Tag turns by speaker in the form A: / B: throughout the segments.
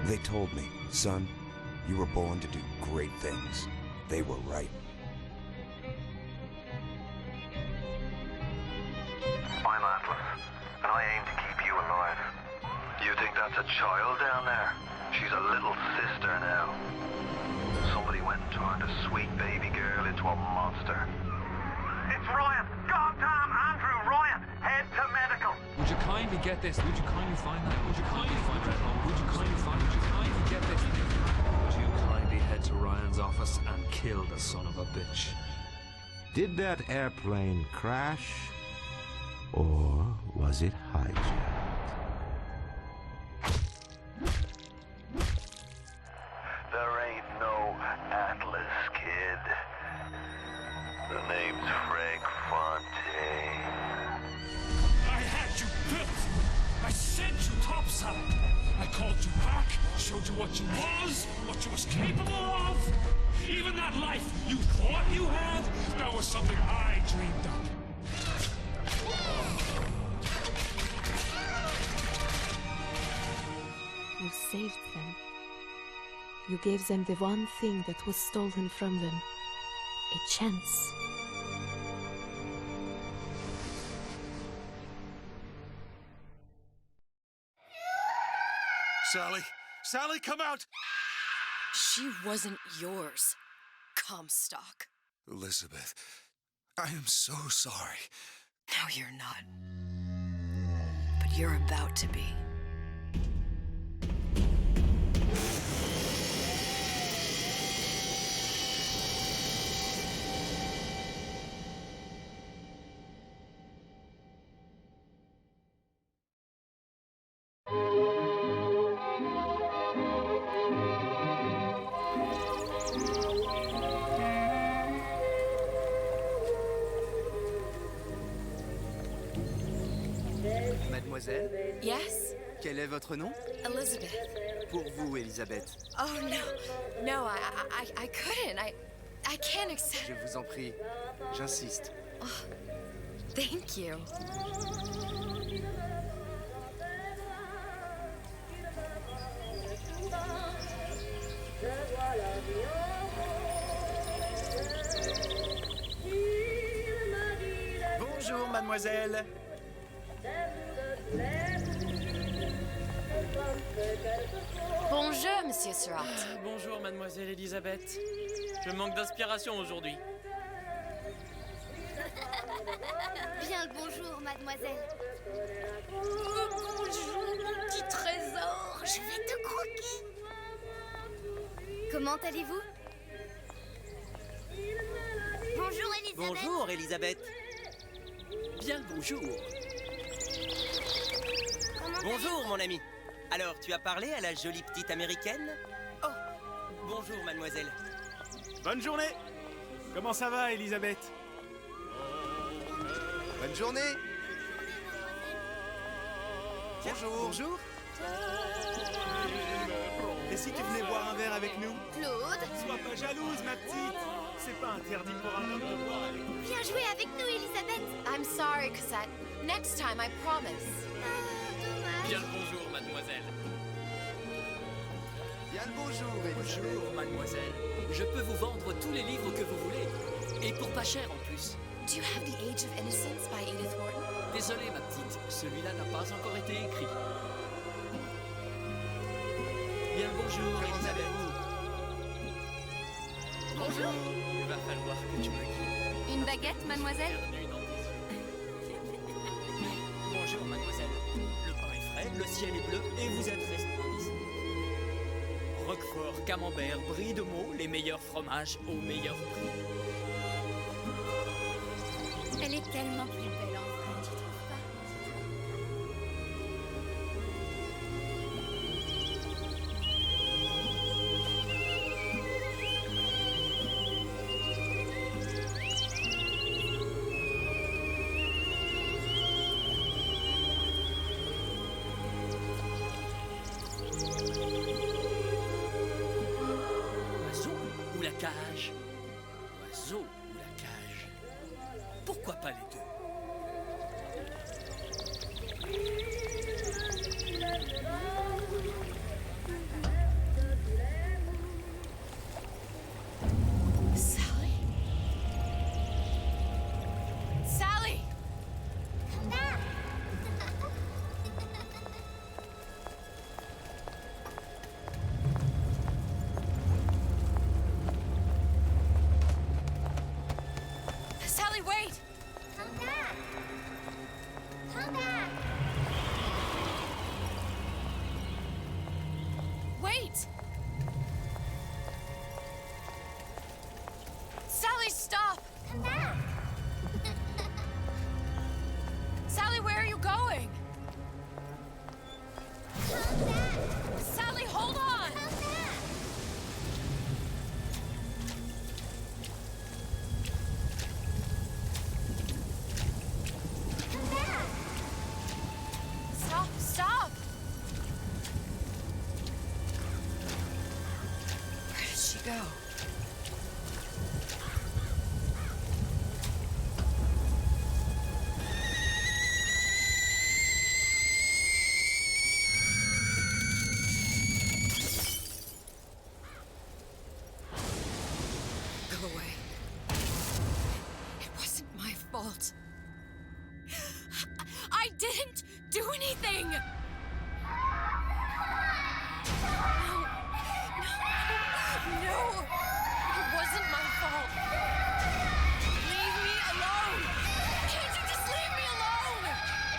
A: They told me, son, you were born to do great things. They were right.
B: I'm Atlas, and I aim to keep you alive. You think that's a child down there? She's a little sister now. Somebody went and turned a sweet baby girl into a monster. It's Ryan! Goddamn Andrew Ryan! Head to medical!
C: Would you kindly get this? Would you kindly find that? Would you kindly find that? Would you kindly find? Would you kindly get this? Would you kindly head to Ryan's office and kill the son of a bitch?
D: Did that airplane crash? Or was it hijacked?
B: There ain't no Atlas, kid. The name's Frank Fontaine.
E: I had you built. I sent you topside. I called you back, showed you what you was capable of. Even that life you thought you had, that was something I dreamed up.
F: You saved them. You gave them the one thing that was stolen from them. A chance.
E: Sally! Sally, come out!
G: She wasn't yours, Comstock.
E: Elizabeth, I am so sorry.
G: No, you're not. But you're about to be.
H: Mademoiselle,
G: Yes?
H: quel est votre nom?
G: Elizabeth.
H: Pour vous, Elisabeth.
G: Oh, no. No, I couldn't. I can't accept...
H: Je vous en prie, j'insiste.
G: Thank you.
H: Bonjour, mademoiselle.
G: Bonjour, Monsieur Surratt.
I: Bonjour, mademoiselle Elisabeth. Je manque d'inspiration aujourd'hui.
J: Bien le bonjour, mademoiselle.
G: Bonjour, mon petit trésor.
J: Je vais te croquer. Comment allez-vous? Bonjour, Elisabeth.
H: Bonjour, Elisabeth. Bien le bonjour. Bonjour, mon ami. Alors, tu as parlé à la jolie petite américaine? Oh, bonjour, mademoiselle.
K: Bonne journée. Comment ça va, Elisabeth?
H: Bonne journée. Bonjour. Bonjour.
K: Et si tu venais boire un verre avec nous?
J: Claude,
K: Sois pas jalouse, ma petite. C'est pas interdit pour un homme de boire avec nous.
J: viens jouer avec nous, Elisabeth.
G: I'm sorry, Cosette. Next time, I promise.
J: Dommage.
I: Bien le bonjour, mademoiselle.
H: Bien le bonjour,
I: Bonjour, mademoiselle. Je peux vous vendre tous les livres que vous voulez. Et pour pas cher en plus.
G: Do you have The Age of Innocence by Edith Wharton?
I: Désolé, ma petite. Celui-là n'a pas encore été écrit. Bien le bonjour, Elisabeth.
G: Bonjour.
I: Il va falloir que tu me quittes.
J: Une baguette, mademoiselle?
I: Perdu dans tes yeux. Bonjour, mademoiselle. Le pain est frais, le ciel est bleu et vous êtes resté ici. Roquefort, camembert, brie de Meaux, les meilleurs fromages au meilleur prix.
J: Elle est tellement plus belle en vrai, tu trouves pas?
I: Oiseau ou la cage? Oiseau ou la cage? Pourquoi pas les deux?
G: go? Go away. It wasn't my fault. I didn't do anything! No, it wasn't my fault. Leave me alone. Can't you just leave me alone?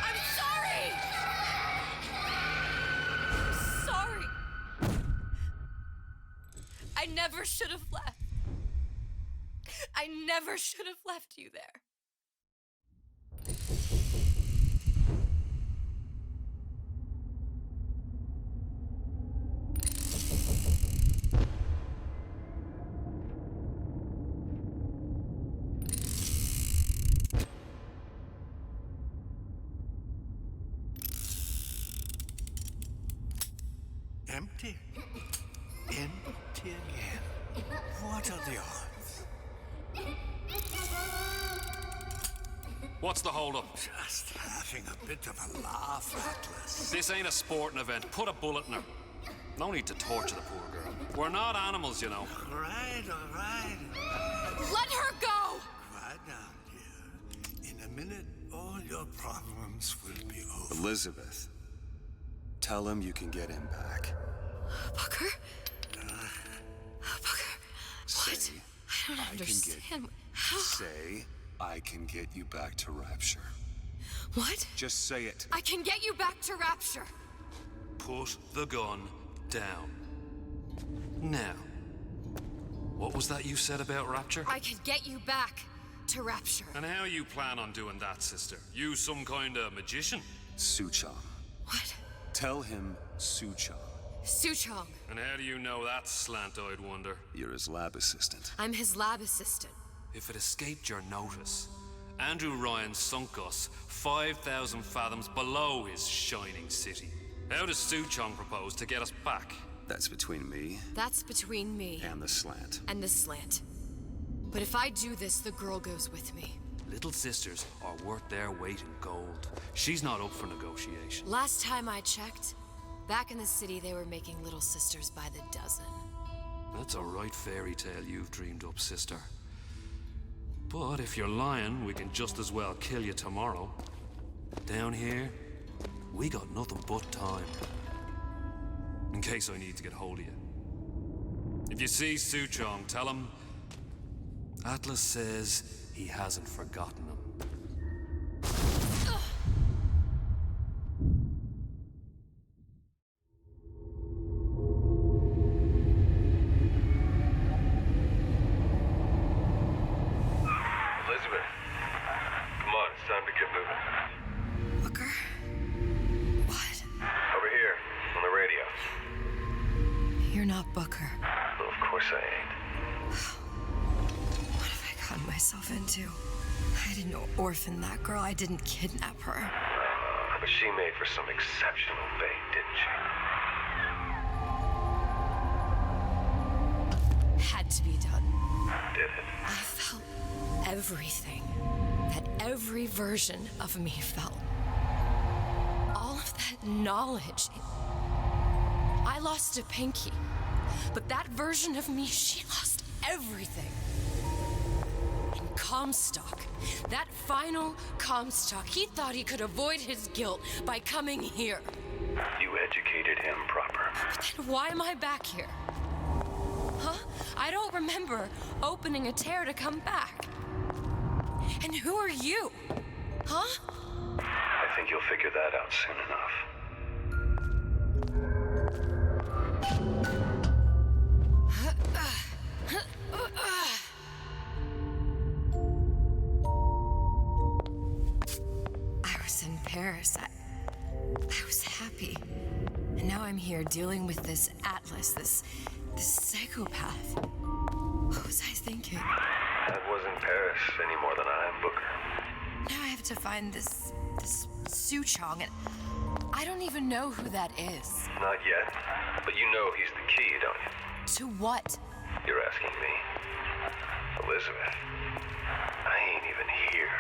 G: I'm sorry. I'm sorry. I never should have left. I never should have left you there.
L: Empty? Empty again. What are the odds?
C: What's the hold-up?
L: Just having a bit of a laugh, Atlas.
C: This ain't a sporting event. Put a bullet in her. No need to torture the poor girl. We're not animals, you know.
L: All right.
G: Let her go!
L: Quiet down, dear. In a minute, all your problems will be over.
A: Elizabeth, tell him you can get him back.
G: Booker? Booker? What?
A: Say,
G: I don't understand. How?
A: Say, I can get you back to Rapture.
G: What?
A: Just say it.
G: I can get you back to Rapture.
C: Put the gun down. Now, what was that you said about Rapture?
G: I can get you back to Rapture.
C: And how you plan on doing that, sister? You some kind of magician?
A: Suchong.
G: What?
A: Tell him Suchong.
G: Suchong.
C: And how do you know that, slant-eyed wonder?
A: You're his lab assistant.
G: I'm his lab assistant.
C: If it escaped your notice, Andrew Ryan sunk us 5,000 fathoms below his shining city. How does Suchong propose to get us back?
A: That's between me.
G: That's between me.
A: And the slant.
G: And the slant. But if I do this, the girl goes with me.
C: Little sisters are worth their weight in gold. She's not up for negotiation.
G: Last time I checked, back in the city they were making little sisters by the dozen.
C: That's a right fairy tale you've dreamed up, sister. But if you're lying, we can just as well kill you tomorrow. Down here, we got nothing but time. In case I need to get hold of you. If you see Suchong, tell him Atlas says he hasn't forgotten him.
B: Elizabeth, come on, it's time to get moving.
G: Booker? What?
B: Over here, on the radio.
G: You're not Booker.
B: Well, of course I ain't.
G: What have I gotten myself into? I didn't orphan that girl. I didn't kidnap her.
B: But she made for some exceptional bait, didn't she?
G: Had to be done.
B: Did it?
G: I felt everything that every version of me felt. All of that knowledge. I lost a pinky, but that version of me, she lost everything. And Comstock, that final Comstock, he thought he could avoid his guilt by coming here.
B: You educated him proper.
G: But then why am I back here? Huh? I don't remember opening a tear to come back. And who are you? Huh?
B: I think you'll figure that out soon enough.
G: I was in Paris. I was happy. And now I'm here dealing with this Atlas, this psychopath. What was I thinking?
B: That wasn't Paris any more than I am Booker.
G: Now I have to find this Suchong, and I don't even know who that is.
B: Not yet, but you know he's the key, don't you?
G: To what?
B: You're asking me? Elizabeth, I ain't even here.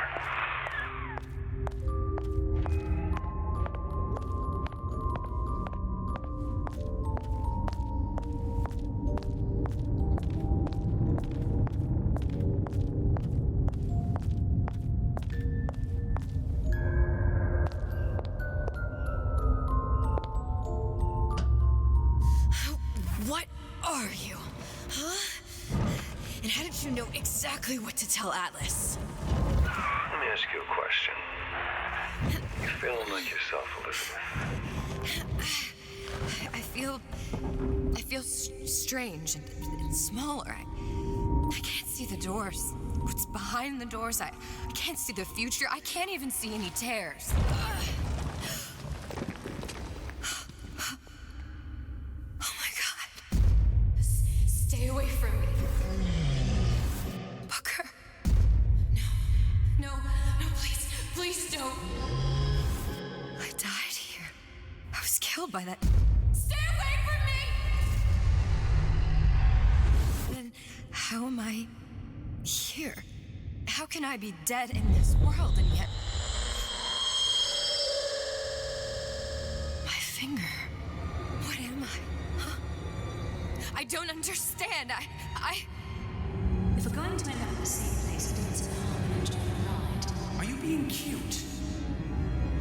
G: What are you? Huh? And how did you know exactly what to tell Atlas?
B: Let me ask you a question. You feeling like yourself, Elizabeth?
G: I feel strange and smaller. I can't see the doors. What's behind the doors? I can't see the future. I can't even see any tears. Stay away from me. Booker. No, please don't. I died here. I was killed by that. Stay away from me! Then how am I here? How can I be dead in this world and yet... My finger. What am I? Huh? I don't understand.
M: If we're going to end up in the same place, it is an harm and enjoy the ride.
N: Are you being cute?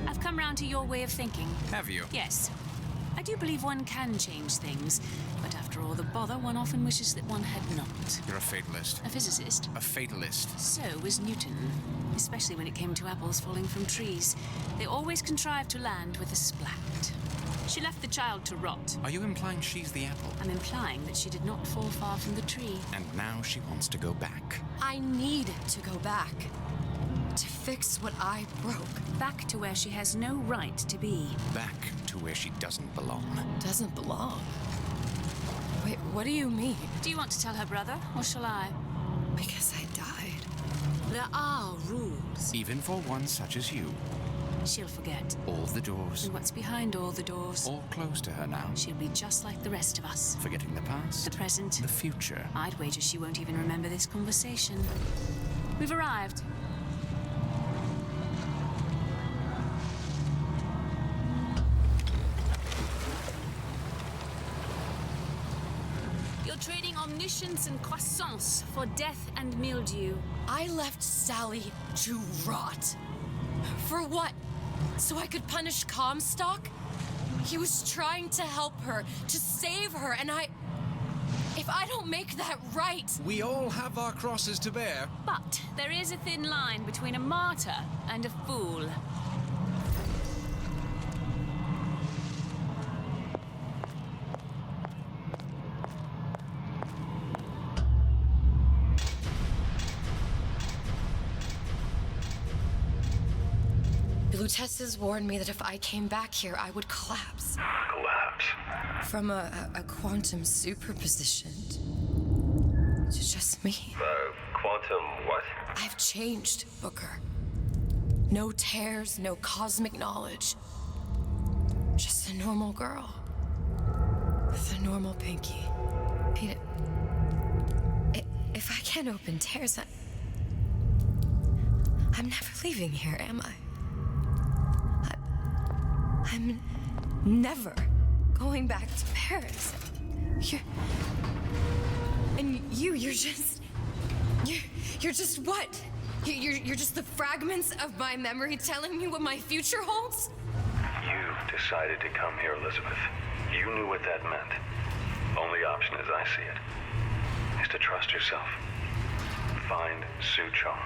M: I've come round to your way of thinking.
N: Have you?
M: Yes. I do believe one can change things, but after all the bother, one often wishes that one had not.
N: You're a fatalist.
M: A physicist.
N: A fatalist.
M: So was Newton, especially when it came to apples falling from trees. They always contrived to land with a splat. She left the child to rot.
N: Are you implying she's the apple?
M: I'm implying that she did not fall far from the tree.
N: And now she wants to go back.
G: I need to go back. To fix what I broke.
M: Back to where she has no right to be.
N: Back to where she doesn't belong.
G: Doesn't belong? Wait, what do you mean?
M: Do you want to tell her brother, or shall I?
G: Because I died. There are rules.
N: Even for one such as you.
M: She'll forget.
N: All the doors.
M: And what's behind all the doors?
N: All closed to her now.
M: She'll be just like the rest of us.
N: Forgetting the past.
M: The present.
N: The future.
M: I'd wager she won't even remember this conversation. We've arrived. You're trading omniscience and croissance for death and mildew.
G: I left Sally to rot. For what? So I could punish Comstock? He was trying to help her, to save her, and if I don't make that right...
N: We all have our crosses to bear.
M: But there is a thin line between a martyr and a fool.
G: Lutesses warned me that if I came back here, I would collapse.
B: Collapse?
G: From a quantum superposition to just me.
B: Quantum what?
G: I've changed, Booker. No tears, no cosmic knowledge. Just a normal girl. With a normal pinky. If I can't open tears, I'm never leaving here, am I? I'm never going back to Paris. You're just what? You're just the fragments of my memory telling me what my future holds?
B: You decided to come here, Elizabeth. You knew what that meant. Only option, as I see it, is to trust yourself. Find Suchong.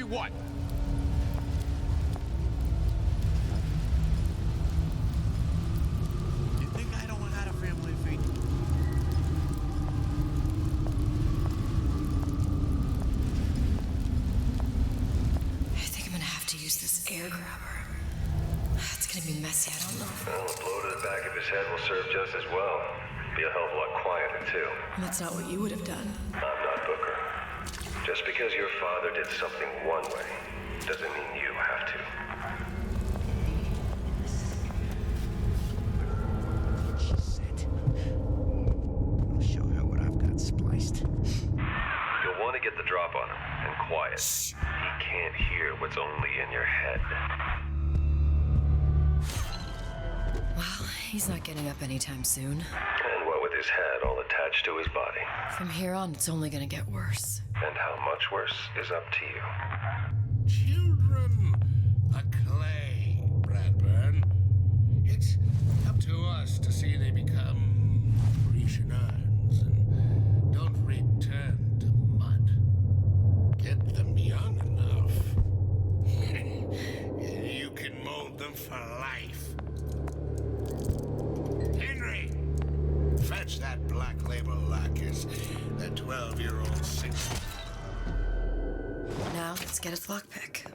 E: What?
K: You think I don't have a family feed?
G: hair grabber. It's gonna be messy, I don't know.
B: Well, a blow to the back of his head will serve just as well. Be a hell of a lot quieter, too.
G: That's not what you would have done.
B: I'm not Booker. Just because your father did something one way, doesn't mean you have to.
D: She said, I'll show her what I've got spliced.
B: You'll want to get the drop on him, and quiet. He can't hear what's only in your head.
G: Well, he's not getting up anytime soon.
B: And what with his head all attached to his body.
G: From here on, it's only gonna get worse.
B: And how much worse is up to you.
O: Children, a clay, Bradburn. It's up to us to see they become Grecian urns and don't return to mud. Get them young enough. You can mold them for life. Henry, fetch that black label lacquers, that 12-year-old six.
G: Now, let's get its lockpick.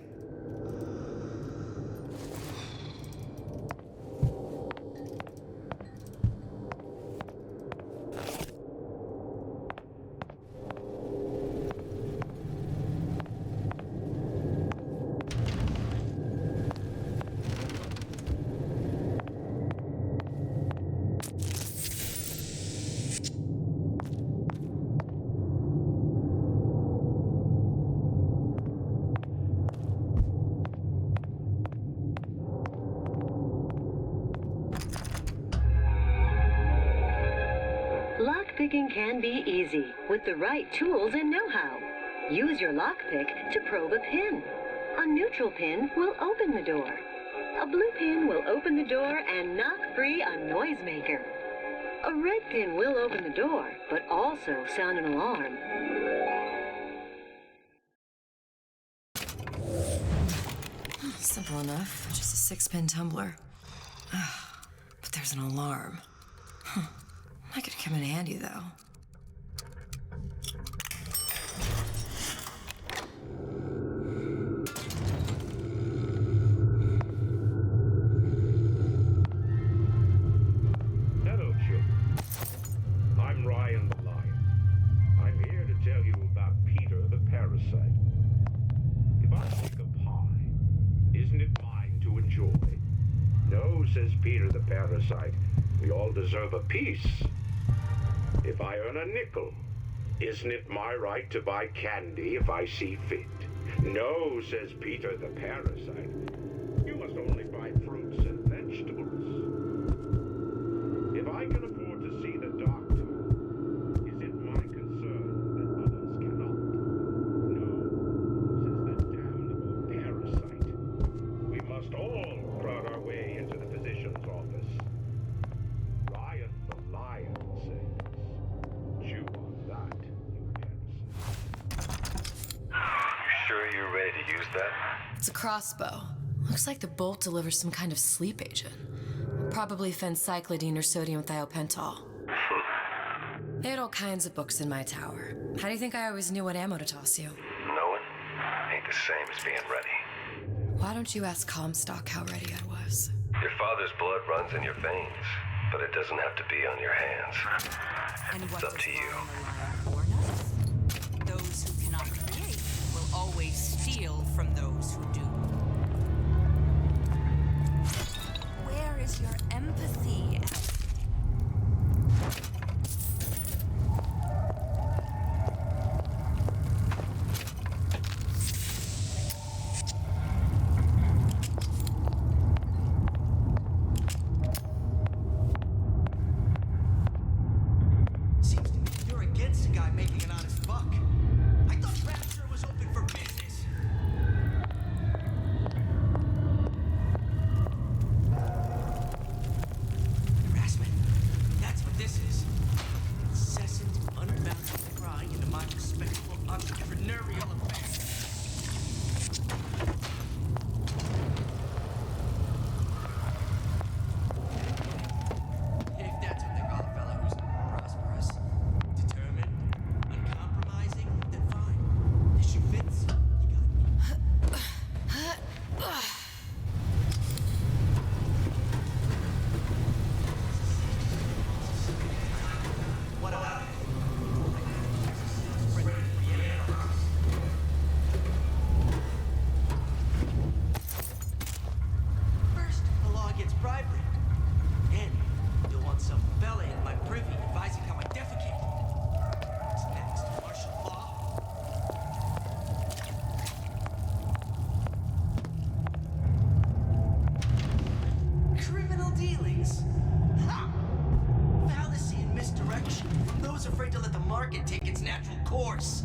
P: Lockpicking can be easy with the right tools and know-how. Use your lockpick to probe a pin. A neutral pin will open the door. A blue pin will open the door and knock free a noisemaker. A red pin will open the door, but also sound an alarm.
G: Simple enough. Just a 6-pin tumbler. But there's an alarm. That could come in handy, though.
Q: Hello, children. I'm Ryan the Lion. I'm here to tell you about Peter the Parasite. If I make a pie, isn't it mine to enjoy? No, says Peter the Parasite. We all deserve a piece. If I earn a nickel, isn't it my right to buy candy if I see fit? No, says Peter the Parasite. You must only buy fruits and vegetables. If I can afford to see the doctor, is it my concern that others cannot? No, says the damnable parasite. We must all crowd our way into the physician's office. Ryan the Lion says, chew on that, you parasite.
B: You sure you're ready to use that?
G: It's a crossbow. Looks like the bolt delivers some kind of sleep agent. Probably phencyclidine or sodium thiopental. They had all kinds of books in my tower. How do you think I always knew what ammo to toss you?
B: Knowing ain't the same as being ready.
G: Why don't you ask Comstock how ready I was?
B: Your father's blood runs in your veins, but it doesn't have to be on your hands. It's up to you.
R: Those who cannot create will always steal from those who do. Where is your empathy?
S: Seems to me you're against a guy making an honest buck. I thought Rapture was open for business. was afraid to let the market take its natural course.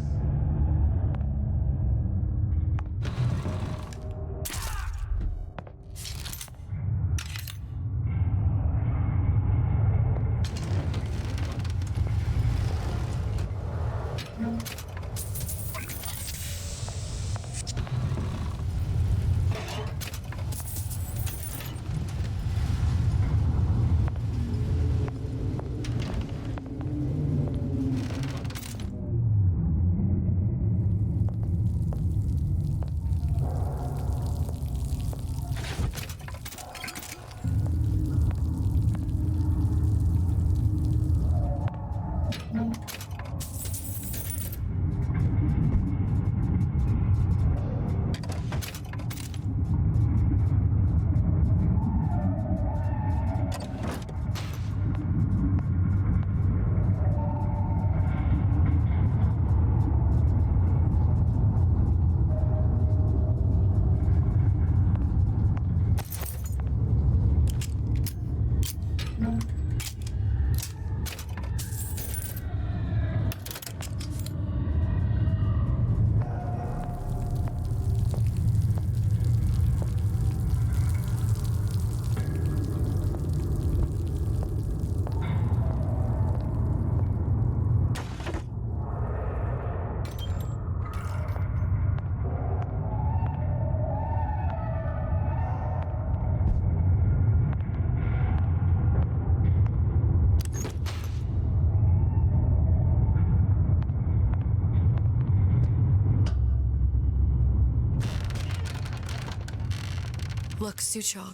G: Look, Suchong.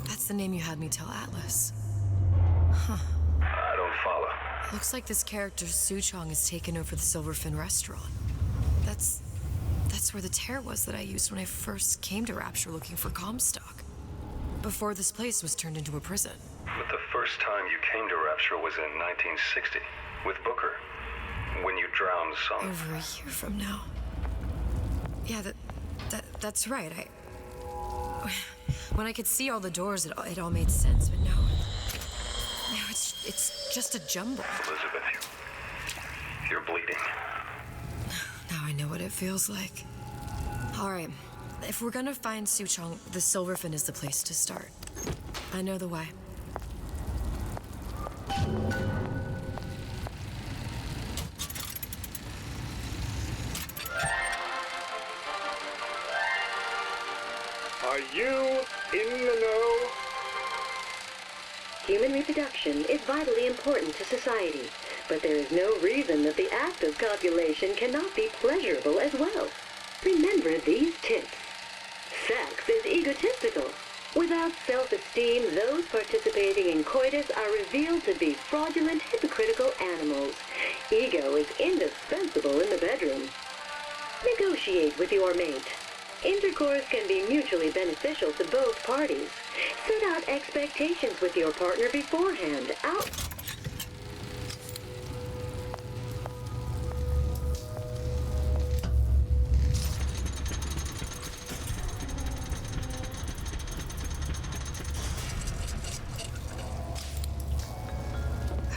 G: That's the name you had me tell Atlas. Huh.
B: I don't follow.
G: Looks like this character Suchong has taken over the Silverfin restaurant. That's where the tear was that I used when I first came to Rapture looking for Comstock. Before this place was turned into a prison.
B: But the first time you came to Rapture was in 1960, with Booker. When you drowned some...
G: Over a year from now. Yeah, that's right. When I could see all the doors, it all made sense, but now it's just a jumble.
B: Elizabeth, you're bleeding.
G: Now I know what it feels like. All right, if we're gonna find Suchong, the Silverfin is the place to start. I know the way.
Q: Are you in the know?
P: Human reproduction is vitally important to society, but there is no reason that the act of copulation cannot be pleasurable as well. Remember these tips. Sex is egotistical. Without self-esteem, those participating in coitus are revealed to be fraudulent, hypocritical animals. Ego is indispensable in the bedroom. Negotiate with your mate. Intercourse can be mutually beneficial to both parties. Set out expectations with your partner beforehand.
G: I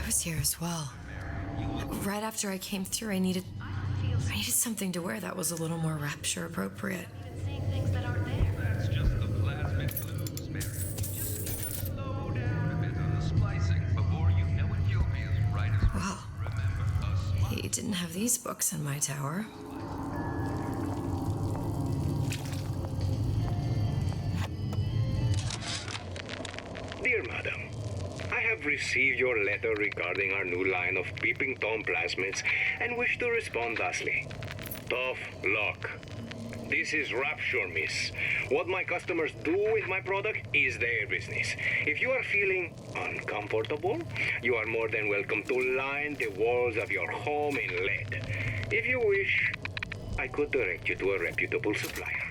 G: was here as well. Right after I came through, I needed something to wear that was a little more Rapture appropriate.
B: That's just the plasmic blues, Mary. Just need to slow down a bit on the splicing. Before you know it, you'll be as right as
G: Well,
B: remember us.
G: he didn't have these books in my tower.
Q: Dear Madam, I have received your letter regarding our new line of peeping Tom plasmids and wish to respond thusly. Tough luck. This is Rapture, miss. What my customers do with my product is their business. If you are feeling uncomfortable, you are more than welcome to line the walls of your home in lead. If you wish, I could direct you to a reputable supplier.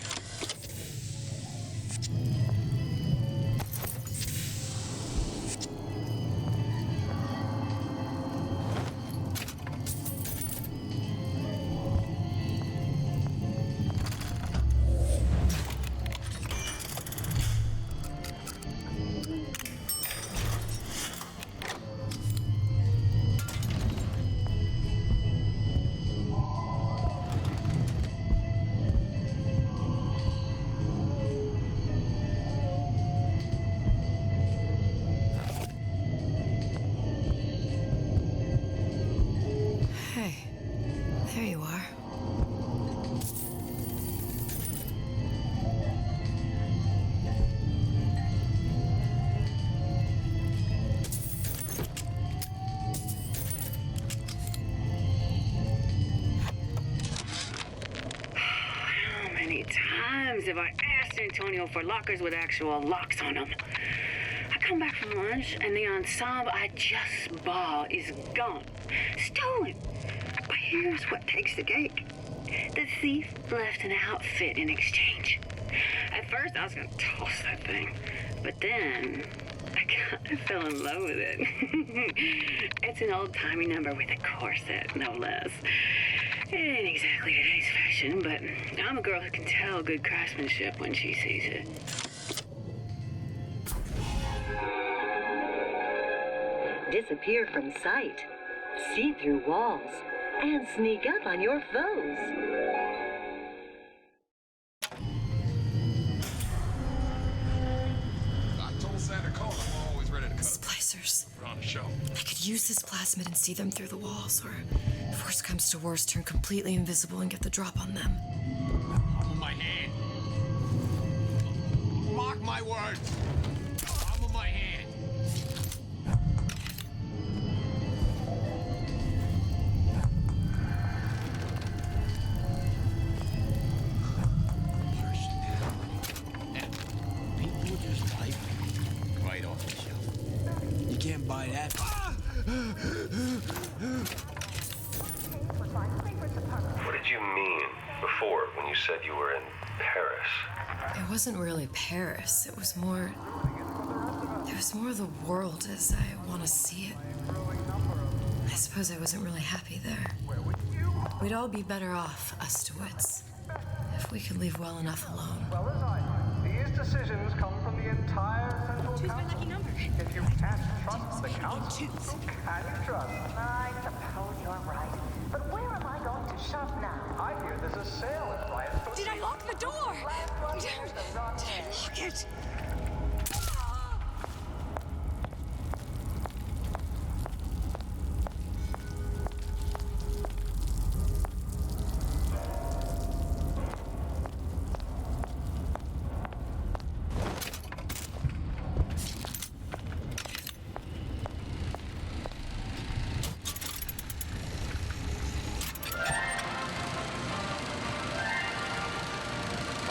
T: times have I asked Antonio for lockers with actual locks on them? I come back from lunch and the ensemble I just bought is gone. Stolen. But here's what takes the cake. The thief left an outfit in exchange. At first I was gonna toss that thing, but then I kind of fell in love with it. It's an old-timey number with a corset, no less. It ain't exactly today's fashion, but I'm a girl who can tell good craftsmanship when she sees it.
P: Disappear from sight, see through walls, and sneak up on your foes.
G: Splicers.
Q: We're on a show.
G: I could use this plasmid and see them through the walls, or if worst comes to worst, turn completely invisible and get the drop on them.
O: I'm on my hand. Mark my words. I'm on my hand.
D: People just wipe right off the shelf. You can't buy that.
U: What did you mean before when you said you were in Paris?
G: It wasn't really Paris. It was more the world as I want to see it. I suppose I wasn't really happy there. We'd all be better off, us DeWitts, if we could leave well enough alone.
V: These decisions come from the entire Central Council. If you can't trust the Council, who can you trust?
W: I suppose you're right. But where am I going to shop now?
V: I hear there's a sale at Bioshock.
W: Did I lock the door? Did I lock it?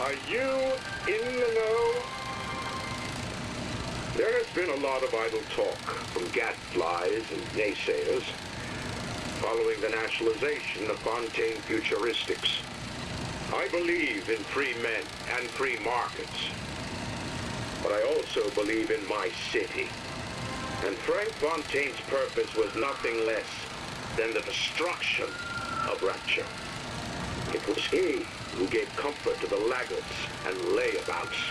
Q: Are you in the know? There has been a lot of idle talk from gadflies and naysayers following the nationalization of Fontaine Futuristics. I believe in free men and free markets, but I also believe in my city. And Frank Fontaine's purpose was nothing less than the destruction of Rapture. It was he who gave comfort to the laggards and layabouts.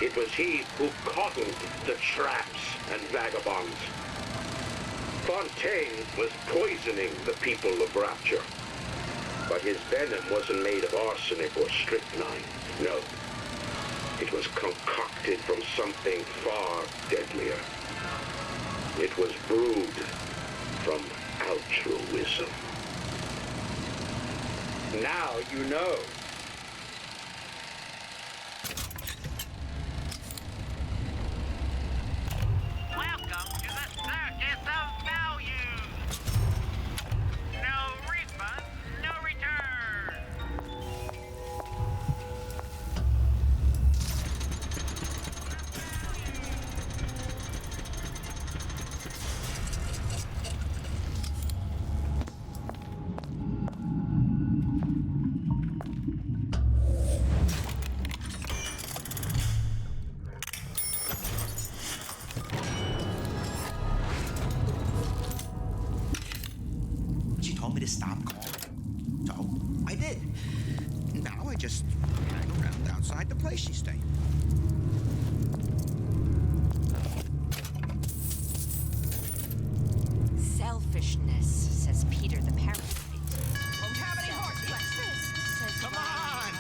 Q: It was he who coddled the tramps and vagabonds. Fontaine was poisoning the people of Rapture. But his venom wasn't made of arsenic or strychnine. No. It was concocted from something far deadlier. It was brewed from altruism. Now you know.
X: Welcome to the circus of value. No refund, no return.
D: She told me to stop calling. So I did. Now I just hang around outside the place she stayed.
R: Selfishness, says Peter the parasite.
S: Don't have any horse breakfast,
R: says
S: Come
R: Ryan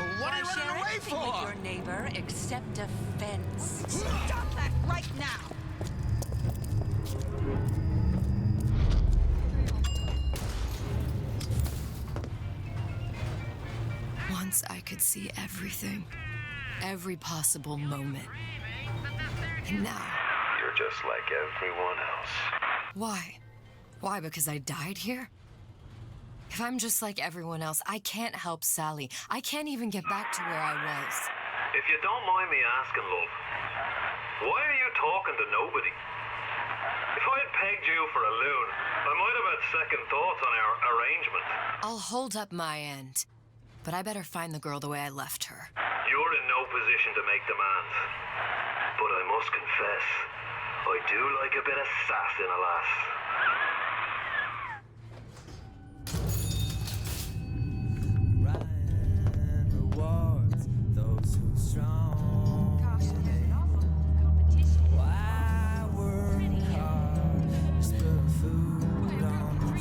S: on! What are you
R: Why share
S: running away
R: anything
S: for?
R: with your neighbor except a fence.
S: Stop that right now!
G: Once I could see everything, every possible moment. And now,
U: You're just like everyone else.
G: why? Why, because I died here? If I'm just like everyone else, I can't help Sally. I can't even get back to where I was.
B: If you don't mind me asking, love, why are you talking to nobody? If I had pegged you for a loon, I might have had second thoughts on our arrangement.
G: I'll hold up my end, but I better find the girl the way I left her.
B: You're in no position to make demands. But I must confess, I do like a bit of sass in a lass.
F: Rewards those who strong. Why work hard just put food on the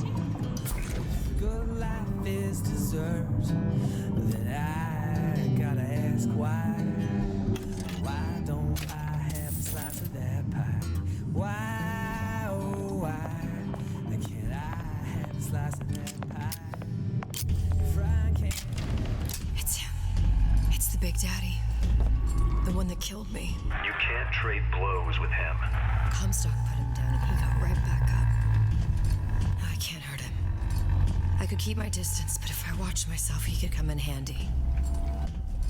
F: table? Good life is dessert. Then I gotta ask why. Why don't I have a slice of that pie? Why, oh why can't I have a slice of that pie?
G: It's him. It's the Big Daddy. The one that killed me.
B: You can't trade blows with him.
G: Comstock put him down and he got right back up. Now I can't hurt him. I could keep my distance, but if I watched myself, he could come in handy.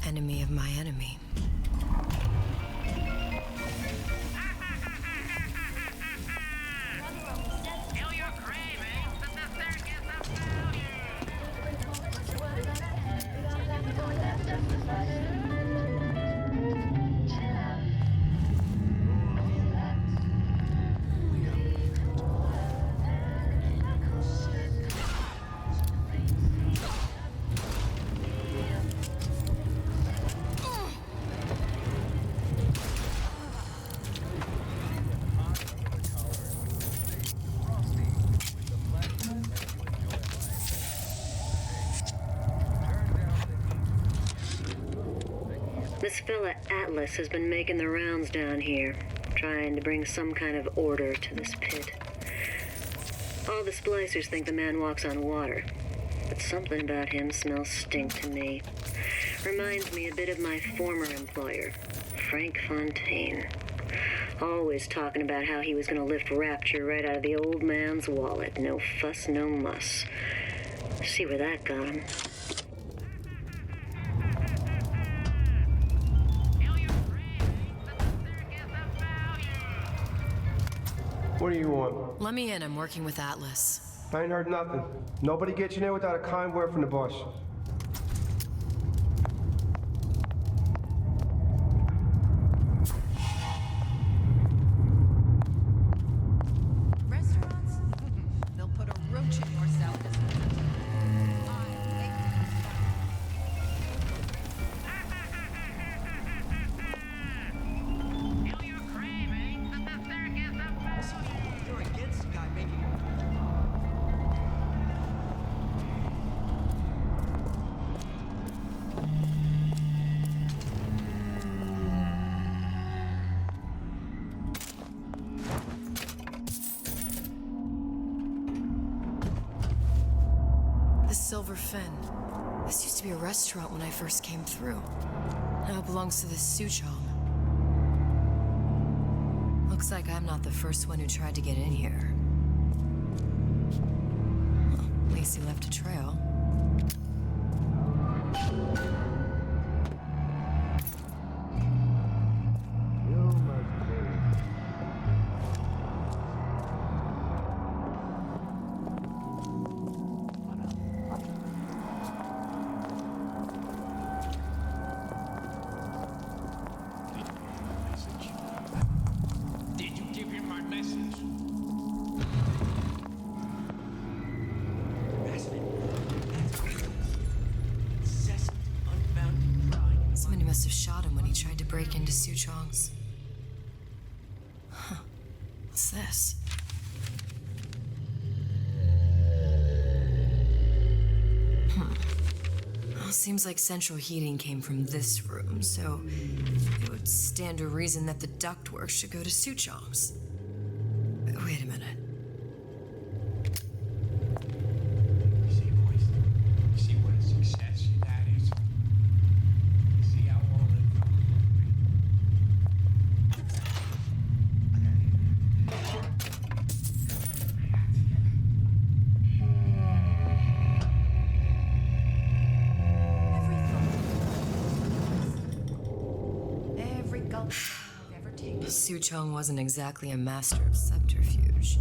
G: Enemy of my enemy.
P: This fella Atlas has been making the rounds down here, trying to bring some kind of order to this pit. All the splicers think the man walks on water, but something about him smells stink to me. Reminds me a bit of my former employer, Frank Fontaine. Always talking about how he was going to lift Rapture right out of the old man's wallet. No fuss, no muss. See where that got him.
H: What do you want?
G: Let me in. I'm working with Atlas.
H: I ain't heard nothing. Nobody gets you in there without a kind word from the boss.
I: Restaurants? They'll put a roach in your salad.
S: You're against the guy making
G: The Silver Fin. This used to be a restaurant when I first came through. Now it belongs to the Suchong. Looks like I'm not the first one who tried to get in here. Well, at least he left a trail.
E: Did you give him my message?
G: Somebody must have shot him when he tried to break into Suchong's. Huh. What's this? Well, seems like central heating came from this room, so it would stand to reason that the ductwork should go to Suchong's. Wait a minute.
E: See, boys? See what a success that is? See how all
G: Su Chong wasn't exactly a master of subterfuge.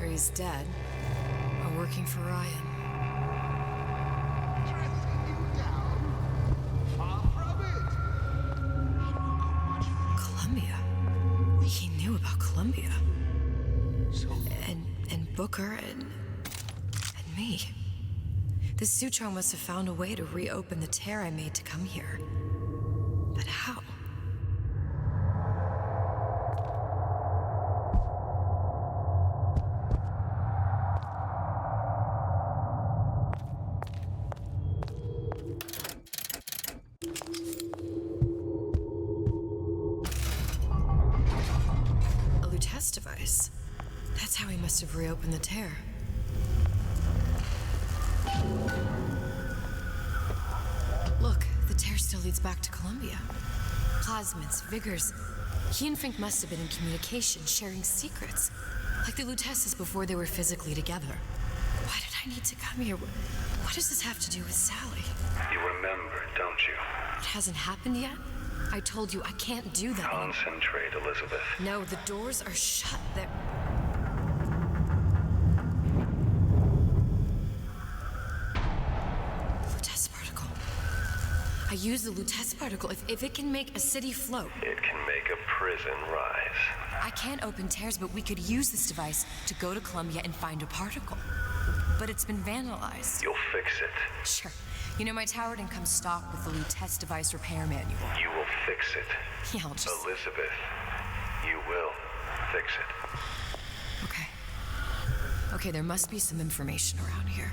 G: He's dead, or working for Ryan. Columbia? He knew about Columbia. And Booker and me. The Su Chong must have found a way to reopen the tear I made to come here. But how? Device. That's how he must have reopened the tear. Look, the tear still leads back to Columbia. Plasmids, vigors. He and Fink must have been in communication, sharing secrets. Like the Lutesses before they were physically together. Why did I need to come here? What does this have to do with Sally?
U: You remember, don't you?
G: It hasn't happened yet? I told you I can't do that.
U: Concentrate, Elizabeth.
G: No, the doors are shut. They're... Lutece particle. I use the Lutece particle. If it can make a city float...
U: It can make a prison rise.
G: I can't open tears, but we could use this device to go to Columbia and find a particle. But it's been vandalized.
U: You'll fix it.
G: Sure. You know, my tower didn't come stocked with the Lutece device repair manual.
U: You will fix it.
G: Yeah, I'll just...
U: Elizabeth, you will fix it.
G: Okay. Okay, there must be some information around here.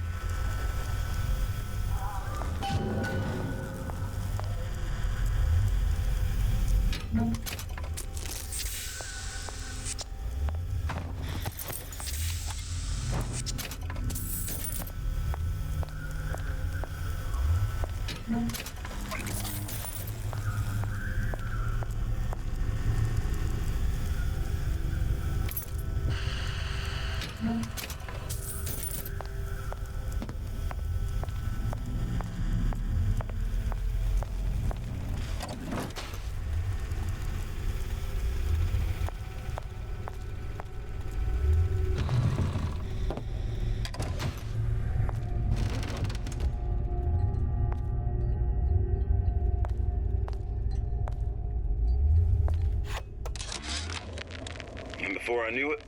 Q: Before I knew it,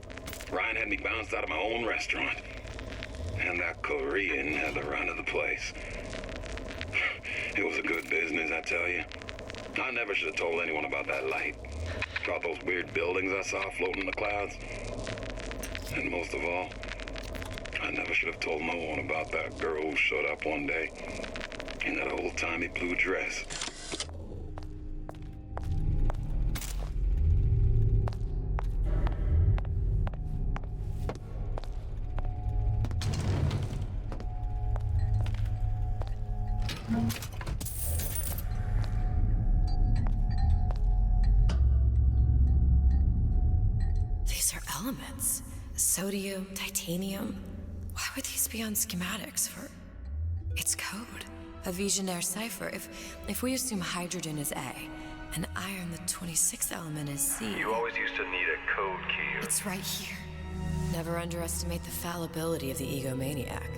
Q: Ryan had me bounced out of my own restaurant. And that Korean had the run of the place. It was a good business, I tell you. I never should have told anyone about that light. About those weird buildings I saw floating in the clouds. And most of all, I never should have told no one about that girl who showed up one day in that old-timey blue dress.
G: These are elements. Sodium, titanium. Why would these be on schematics for... It's code. A Visionaire cipher. If we assume hydrogen is A, and iron, the 26th element, is C...
U: You always used to need a code key.
G: It's right here. Never underestimate the fallibility of the egomaniac.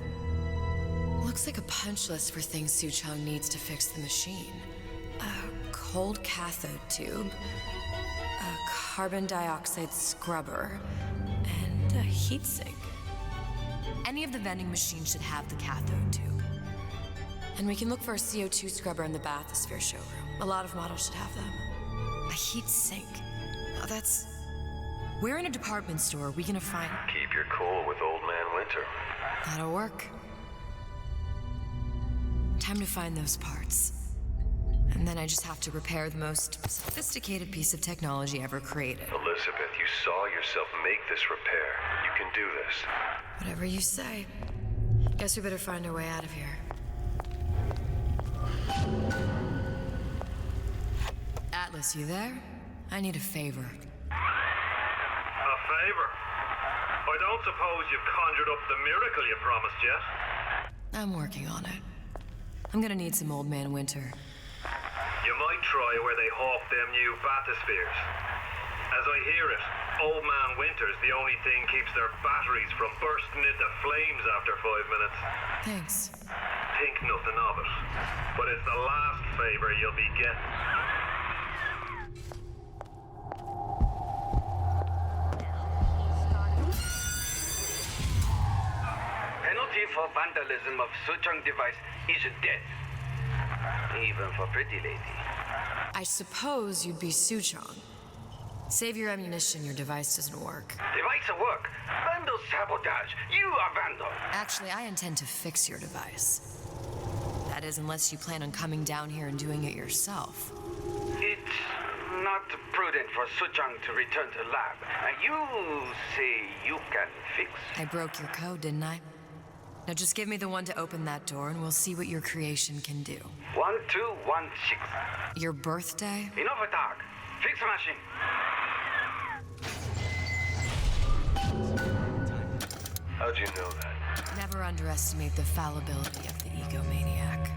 G: Looks like a punch list for things Suchong needs to fix the machine. A cold cathode tube, a carbon dioxide scrubber, and a heatsink. Any of the vending machines should have the cathode tube. And we can look for a CO2 scrubber in the bathysphere showroom. A lot of models should have them. A heatsink. Oh, that's... Where in a department store are we gonna find...
U: Keep your cool with Old Man Winter.
G: That'll work. Time to find those parts. And then I just have to repair the most sophisticated piece of technology ever created.
U: Elizabeth, you saw yourself make this repair. You can do this.
G: Whatever you say. Guess we better find our way out of here. Atlas, you there? I need a favor.
A: A favor? I don't suppose you've conjured up the miracle you promised yet?
G: I'm working on it. I'm gonna need some Old Man Winter.
A: You might try where they hawk them new bathyspheres. As I hear it, Old Man Winter's the only thing keeps their batteries from bursting into flames after 5 minutes.
G: Thanks.
A: Think nothing of it. But it's the last favor you'll be getting.
C: Penalty for vandalism of Suchong device is death. Even for pretty lady.
G: I suppose you'd be Suchong. Save your ammunition, your device doesn't work.
C: Device at work. Vandal sabotage. You are vandal.
G: Actually, I intend to fix your device. That is, unless you plan on coming down here and doing it yourself.
C: It's not prudent for Suchong to return to lab. You say you can fix?
G: I broke your code, didn't I? Now just give me the one to open that door and we'll see what your creation can do.
C: 1216.
G: Your birthday?
C: Enough attack. Fix the machine.
U: How'd you know that?
G: Never underestimate the fallibility of the egomaniac.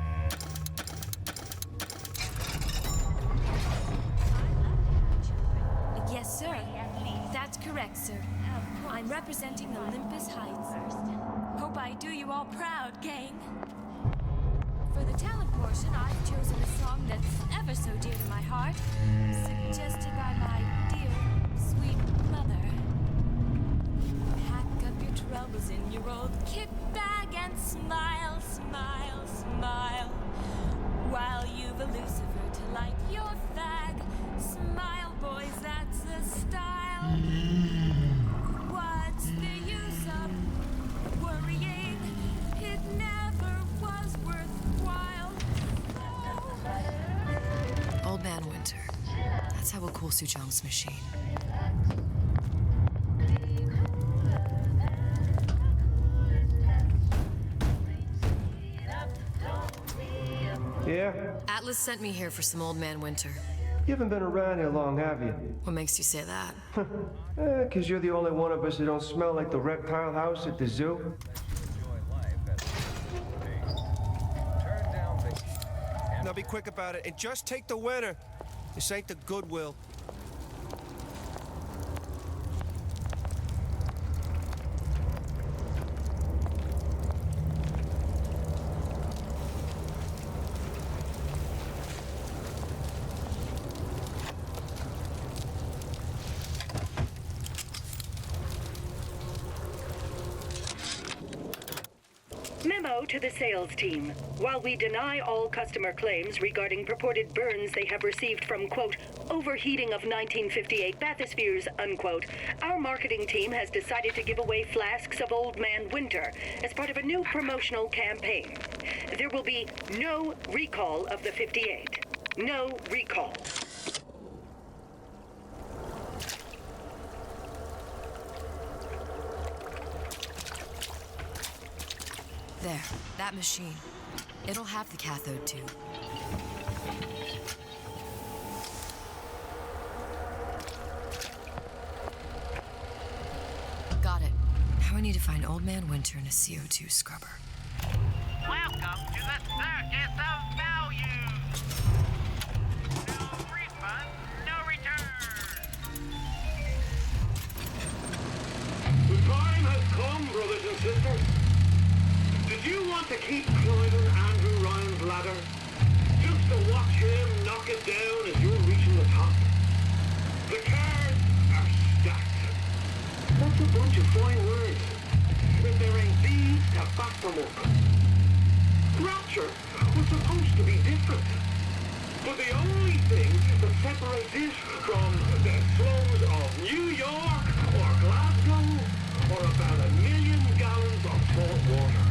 J: Yes, sir. That's correct, sir. I'm representing Olympus Heights. Hope I do you all proud, gang. For the talent portion, I've chosen a song that's ever so dear to my heart, suggested by my dear, sweet mother. Pack up your troubles in your old kit bag and smile, smile, smile. While you've a Lucifer to light your fag. Smile, boys, that's the style. What's the use of worrying? It never was worthwhile.
G: Old Man Winter. That's how we'll cool Suchong's machine.
H: Yeah?
G: Atlas sent me here for some Old Man Winter.
H: You haven't been around here long, have you?
G: What makes you say that?
H: 'Cause you're the only one of us that don't smell like the reptile house at the zoo. Now be quick about it and just take the winner. This ain't the Goodwill.
P: Memo to the sales team. While we deny all customer claims regarding purported burns they have received from, quote, overheating of 1958 bathyspheres, unquote, our marketing team has decided to give away flasks of Old Man Winter as part of a new promotional campaign. There will be no recall of the 58. No recall.
G: There, that machine. It'll have the cathode tube. Got it. Now I need to find Old Man Winter and a CO2 scrubber.
X: Welcome to the circus of value. No refund, no return.
Q: The time has come, brothers and sisters. Did you want to keep climbing Andrew Ryan's ladder? Just to watch him knock it down as you're reaching the top? The cards are stacked. That's a bunch of fine words. If there ain't deeds to back them up. Rapture was supposed to be different. But the only thing that separates it from the slums of New York or Glasgow or about 1 million gallons of salt water.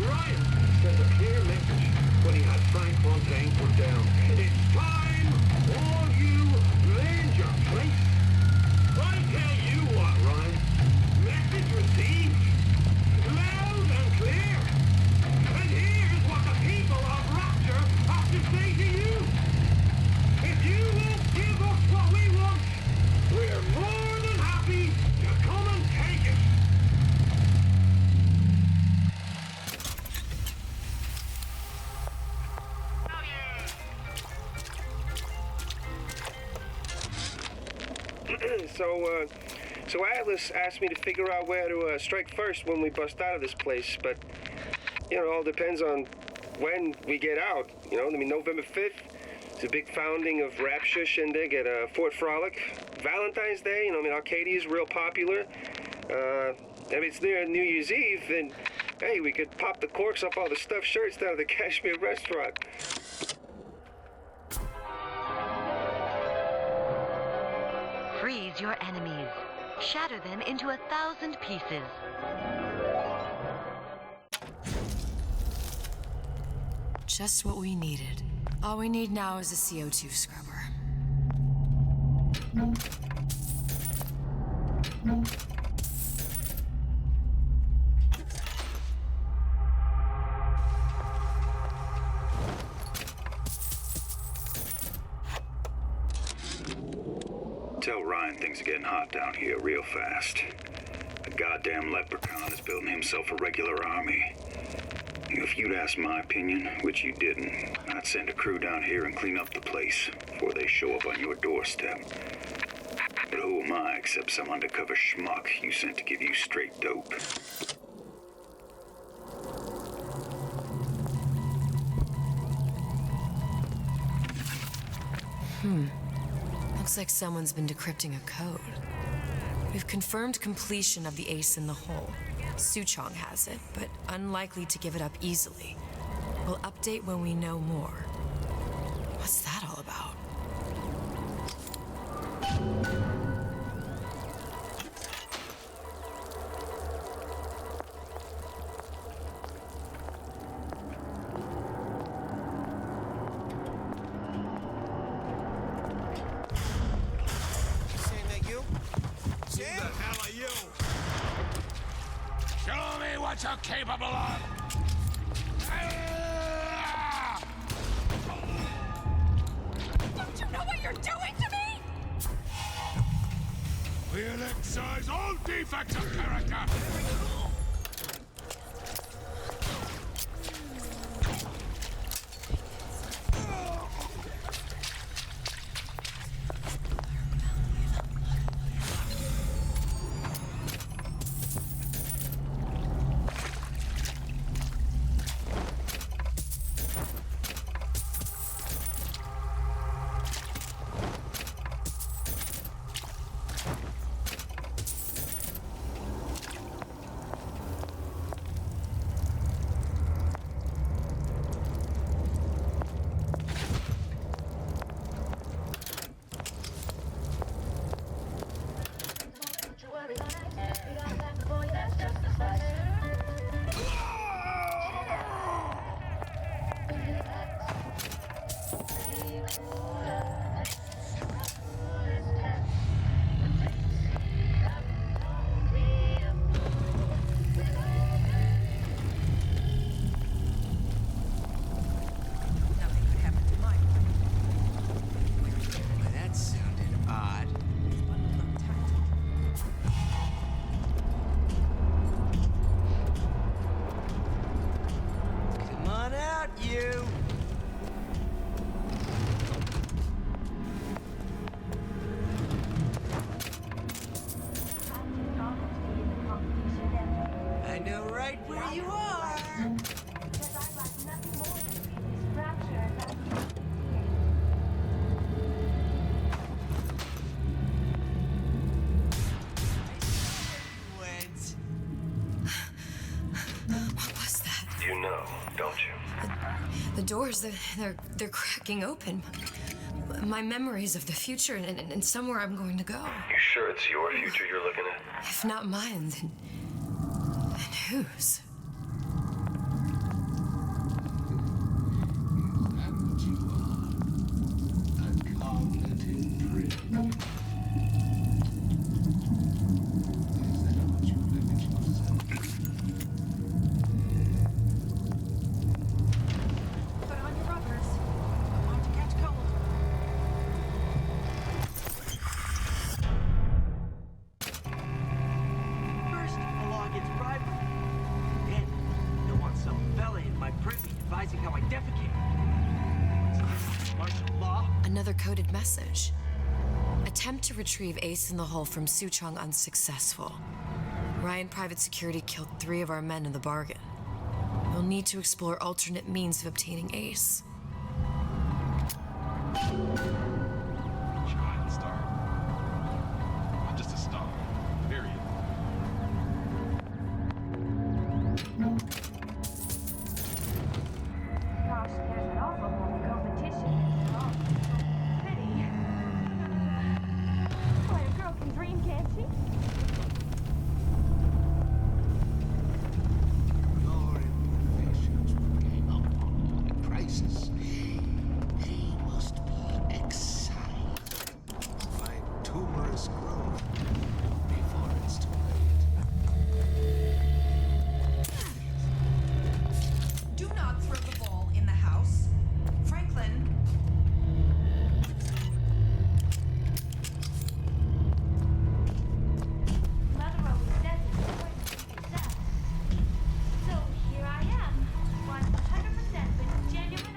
Q: Ryan sent a clear message when he had Frank Fontaine put down. It's time, all you learned your place. I tell you what, Ryan. Message received. Loud and clear. And here's what the people of Rapture have to say to you. If you won't give us what we want, we're more than happy to come and take it.
H: So Atlas asked me to figure out where to strike first when we bust out of this place, but, you know, it all depends on when we get out. You know, I mean, November 5th is a big founding of Rapture shindig at Fort Frolic. Valentine's Day, you know, I mean, Arcadia is real popular. If it's near New Year's Eve, then, hey, we could pop the corks off all the stuffed shirts down at the Kashmir restaurant.
P: Freeze your enemies. Shatter them into 1,000 pieces.
G: Just what we needed. All we need now is a CO2 scrubber.
K: Tell Ryan things are getting hot down here real fast. The goddamn leprechaun is building himself a regular army. If you'd asked my opinion, which you didn't, I'd send a crew down here and clean up the place before they show up on your doorstep. But who am I except some undercover schmuck you sent to give you straight dope?
G: Looks like someone's been decrypting a code. We've confirmed completion of the ace in the hole. Suchong has it, but unlikely to give it up easily. We'll update when we know more. What's that all about?
E: What you're capable of!
X: Don't you know what you're doing to me?
E: We'll excise all defects of character!
U: know, don't you?
G: The doors, they're cracking open. My memories of the future and somewhere I'm going to go.
U: You sure it's your future you're looking at?
G: If not mine, then whose? Another coded message. Attempt to retrieve Ace in the Hole from Suchong unsuccessful. Ryan Private Security killed 3 of our men in the bargain. We'll need to explore alternate means of obtaining Ace.
L: Shining star. I'm just a star. Period.
J: Gosh, there's an awful lot of competition. Oh, pretty. Why, a girl can dream, can't she?
O: Your imperfections came upon the crisis. They must be excised by tumorous growth before it's too late.
I: Do not throw the ball in the house. Franklin.
J: Mother always says it's important to success. So here I am, 100% with genuine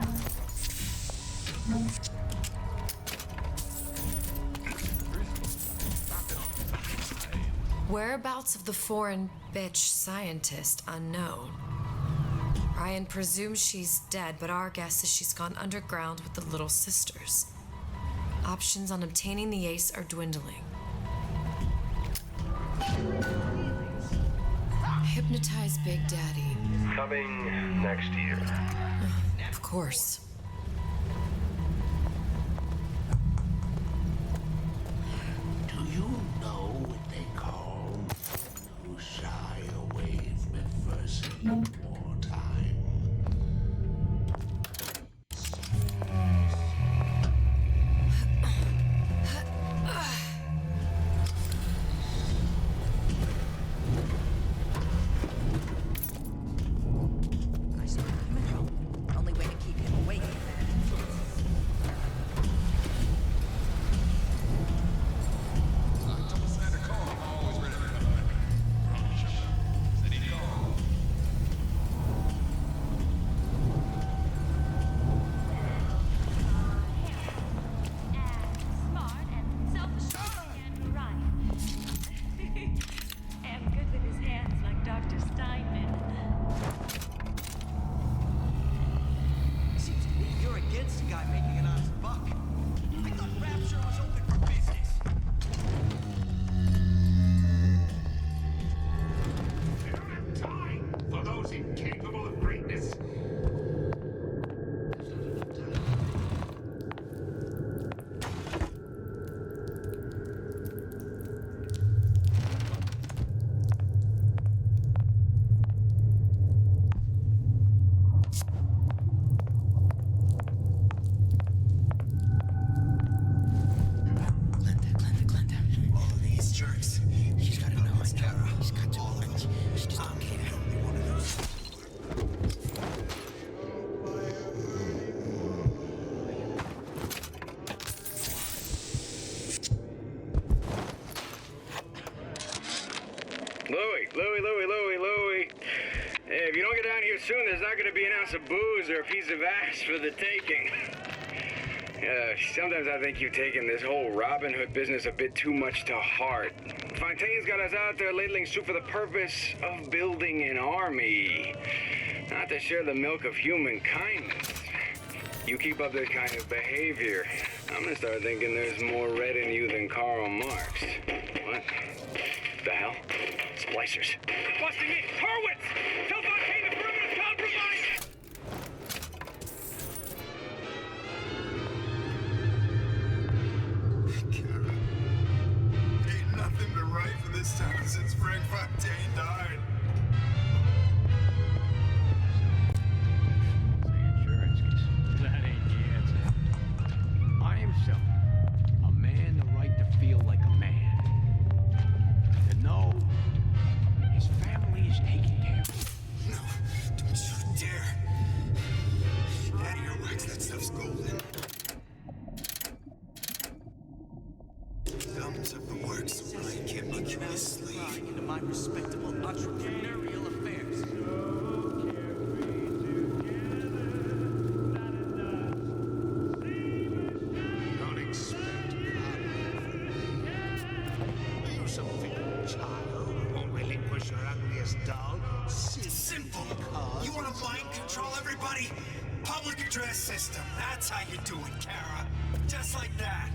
G: Whereabouts of the foreign bitch scientist unknown. Ryan presumes she's dead, but our guess is she's gone underground with the Little Sisters. Options on obtaining the Ace are dwindling. Hypnotize Big Daddy.
U: Coming next year.
G: Of course.
O: Do you know what they call who shy away from adversity in wartime?
I: I still have him at home. Only way to keep him awake is
J: smart and self-assured and Ryan. And good with his hands like Dr. Steinman.
S: Seems to me you're against a guy making an honest buck. I thought Rapture was open for business.
Q: They don't have time for those incapable of greatness.
D: Glenda. All these jerks. She's gotta know I know. She's got to. She just don't care.
H: Louie. Hey, if you don't get down here soon, there's not going to be an ounce of booze or a piece of ass for the taking. Sometimes I think you've taken this whole Robin Hood business a bit too much to heart. Fontaine's got us out there ladling soup for the purpose of building an army, not to share the milk of human kindness. You keep up this kind of behavior, I'm gonna start thinking there's more red in you than Karl Marx. What the hell? Splicers. Busting in! Hurwitz! Tell Fontaine the perimeter's compromised!
S: prying into my respectable entrepreneurial affairs.
O: Don't expect Are you some fickle child? Won't relinquish your ugliest doll?
M: Simple. You want to mind control everybody? Public address system. That's how you do it, Kara. Just like that.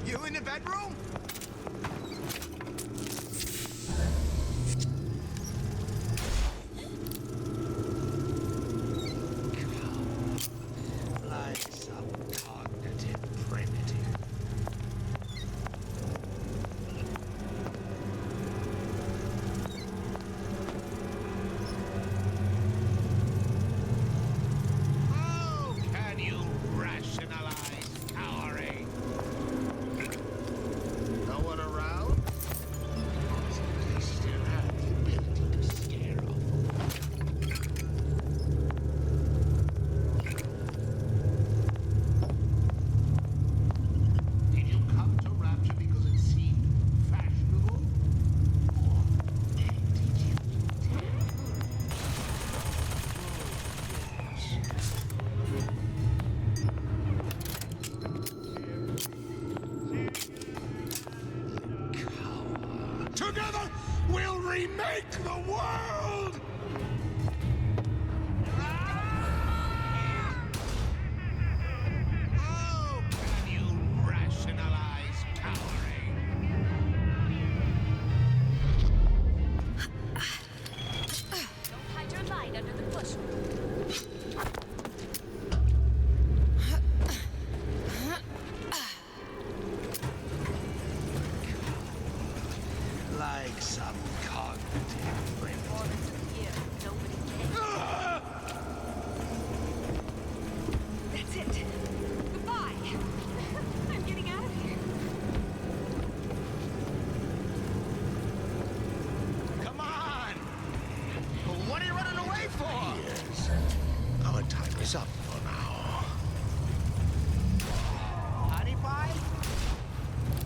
S: You in the bedroom?
O: Like some cognitive primitive. How can you rationalize cowering? No one around? They still have the ability to scare off. Did you come to Rapture because it seemed fashionable? Or did you
E: Together, we'll remake the world!
O: How can you rationalize cowering?
J: Don't hide your light under the bushel.
O: Like some cognitive primitive.
J: That's it. Goodbye. I'm getting out of here.
S: Come on! What are you running away for?
O: Yes. Our time is up for now.
S: Honey pie?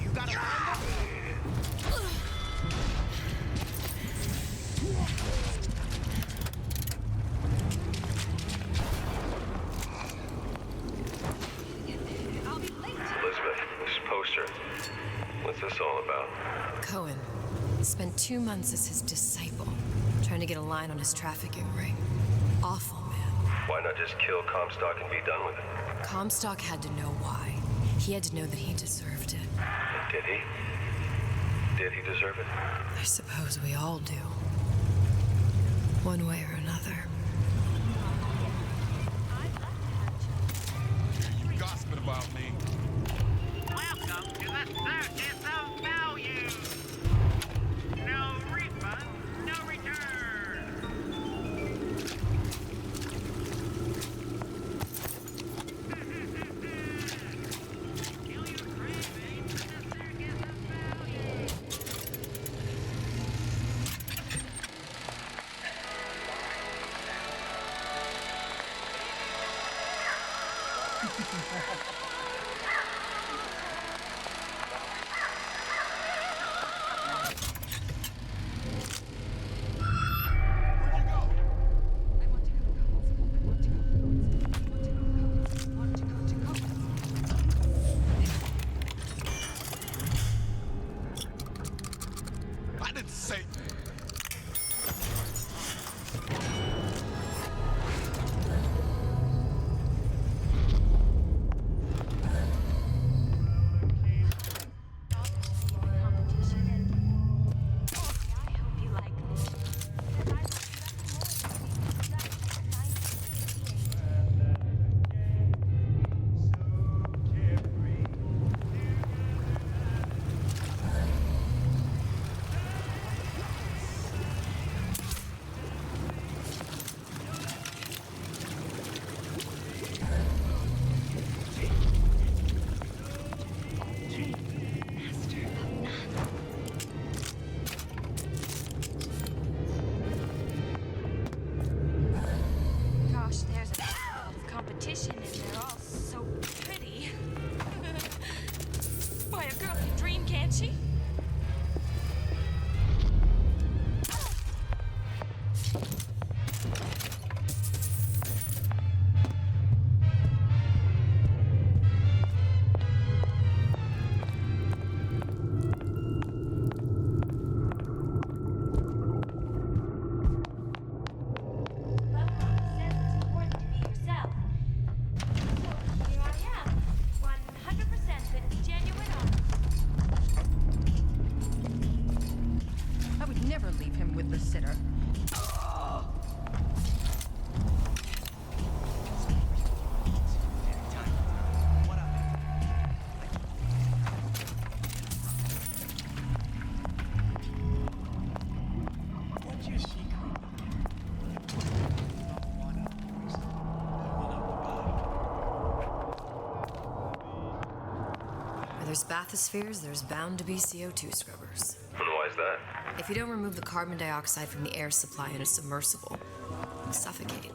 S: You got a handle?
J: I'll be late.
U: Elizabeth, this is all about?
G: Cohen spent 2 months as his disciple, trying to get a line on his trafficking ring. Awful, man.
U: Why not just kill Comstock and be done with it?
G: Comstock had to know why. He had to know that he deserved it.
U: And did he? Did he deserve it?
G: I suppose we all do. One way or another.
L: You gossiping about me.
N: Welcome to the Circus of Value. No refund, no return. Kill your craving to the Circus of Value.
L: I didn't say.
J: Gosh, there's a competition and they're all so pretty. Why, a girl can dream, can't she?
I: I would never leave him with the sitter.
M: What's your secret?
G: Where there's bathyspheres, there's bound to be CO2 scrubbers.
U: And why is that?
G: If you don't remove the carbon dioxide from the air supply in a submersible, you suffocate.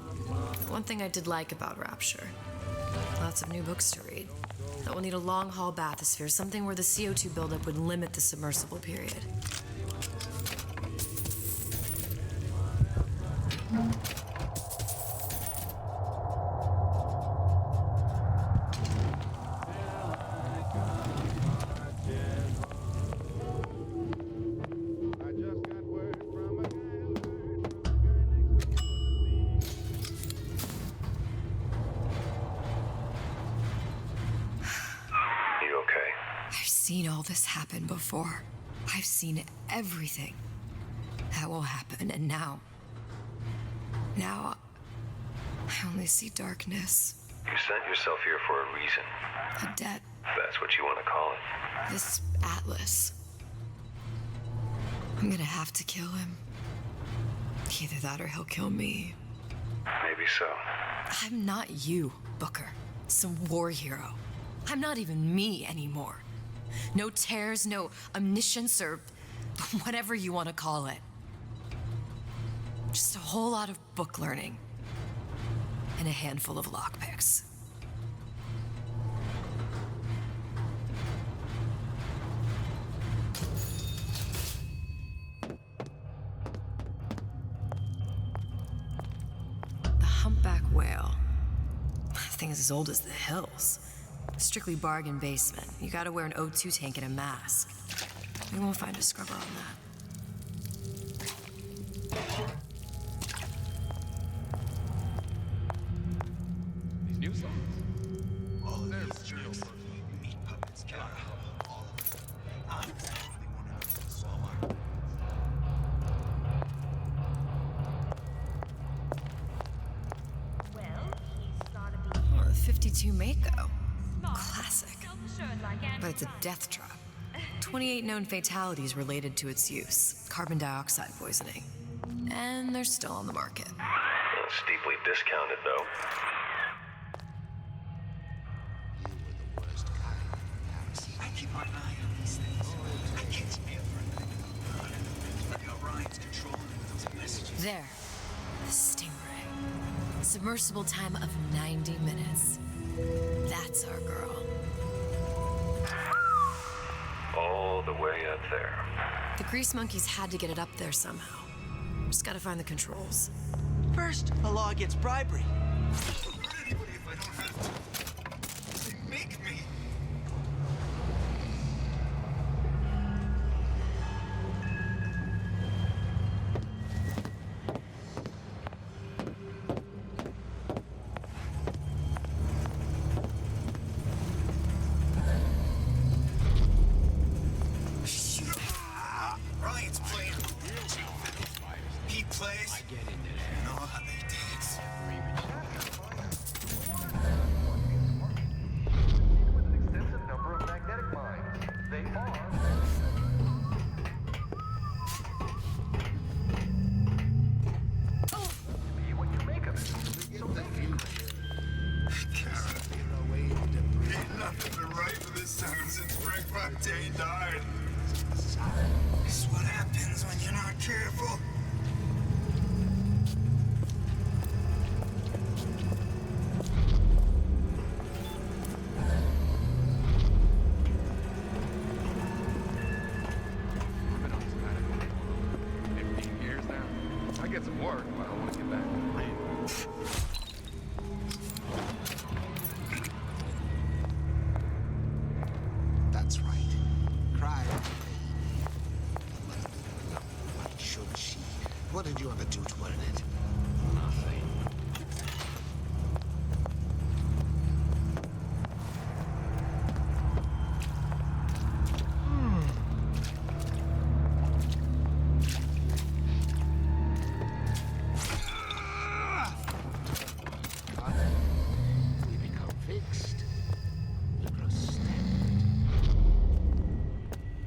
G: One thing I did like about Rapture, lots of new books to read. That will need a long-haul bathysphere, something where the CO2 buildup would limit the submersible period.
U: You okay?
G: I've seen all this happen before. I've seen everything that will happen, and now I only see darkness.
U: You sent yourself here for a reason.
G: A debt.
U: That's what you want to call it.
G: This Atlas. I'm gonna have to kill him. Either that or he'll kill me.
U: Maybe so.
G: I'm not you, Booker. Some war hero. I'm not even me anymore. No tears, no omniscience, or whatever you want to call it. Just a whole lot of book learning. And a handful of lockpicks. The humpback whale. That thing is as old as the hills. Strictly bargain basement. You gotta wear an O2 tank and a mask. We won't find a scrubber on that.
L: These new songs?
M: All of
L: They're
M: these
L: real
M: jerks. Meat puppets, Kara. All of them. I'm definitely one of them to swallow.
G: Oh, the 52 Mako. Classic. But it's a death trap. 28 known fatalities related to its use. Carbon dioxide poisoning. And they're still on the market.
U: Steeply discounted, though.
M: I keep my eye on these things. I catch everything. Like how Ryan's controlling it with those messages.
G: There. The Stingray. Submersible time of 90 minutes. That's our girl.
U: All the way up there.
G: The Grease Monkeys had to get it up there somehow. Just gotta find the controls.
S: First, the law gets bribery.
M: Hurt anybody if I don't have to. They make me. Ryan's playing. He plays. I get into that. You know how they dance.
B: With an extensive number of magnetic mines. They are... Be what you make of it. So thank you.
M: Ain't nothing been right for this town since Frank Fontaine died. This is what happens when you're not careful.
L: I've been on this planet 15 years now. I get some work, but I want to get back.
O: That's right. Cry. What should she? What did you ever do to earn it? Nothing. We become fixed. We grow stagnant.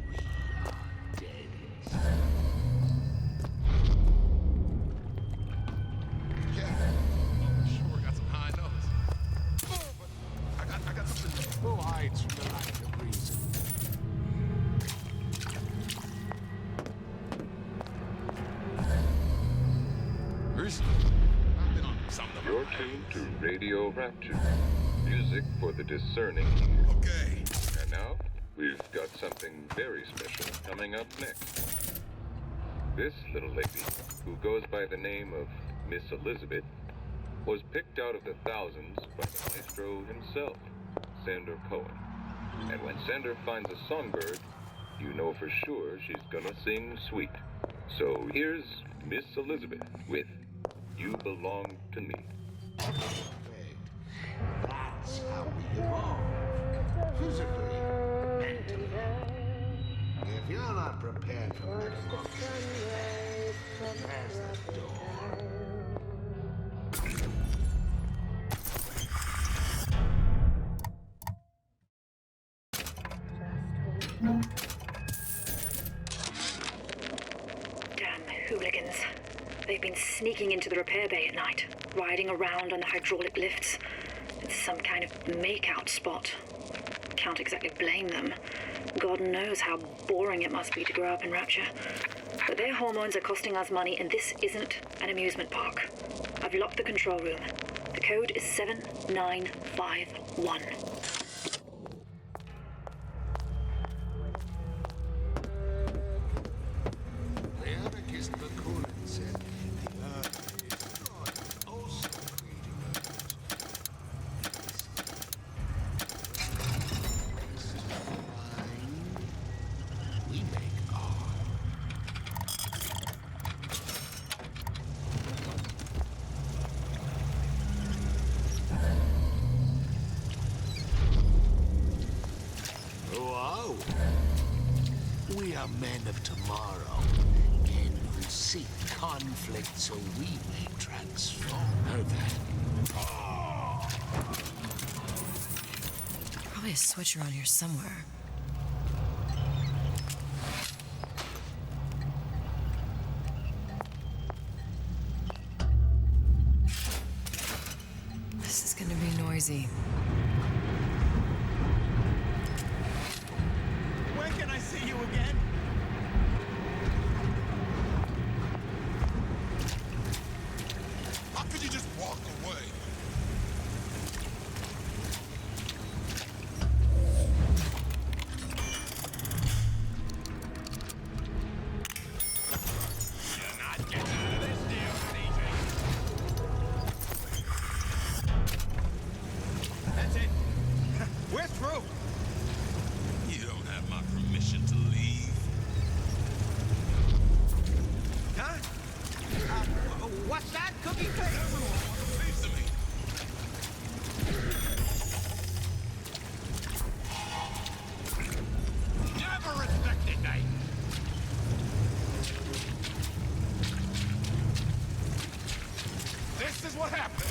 O: We are dead inside.
L: Sure, got some high notes. Oh, but I got something.
O: Who hides from the light of reason?
L: I've been on something.
R: You're tuned to Radio Rapture. Music for the discerning.
M: Okay.
R: And now, we've got something very special coming up next. This little lady, who goes by the name of Miss Elizabeth, was picked out of the thousands by the maestro himself, Sander Cohen. And when Sander finds a songbird, you know for sure she's gonna sing sweet. So here's Miss Elizabeth with You Belong to Me.
O: That's how we evolve. Physically, mentally. If you're not prepared for metamorphosis, there's the door.
T: Damn hooligans. They've been sneaking into the repair bay at night, riding around on the hydraulic lifts. It's some kind of make-out spot. Can't exactly blame them. God knows how boring it must be to grow up in Rapture. But their hormones are costing us money, and this isn't an amusement park. I've locked the control room. The code is 7951.
O: The anarchist Bakunin said the earth is God also creating earth. This is fine. We make are men of tomorrow. Men who seek conflict so we may transform her then.
G: Probably a switch around here somewhere. This is gonna be noisy.
S: When can I see you again?
A: How could you just walk away?
E: You're not getting out of this deal, CJ.
S: That's it. We're through.
A: You don't have my permission to leave.
S: Huh? What's that, Cookie Face?
A: Everyone wants a piece of me.
E: Never respected me.
A: This is what happens.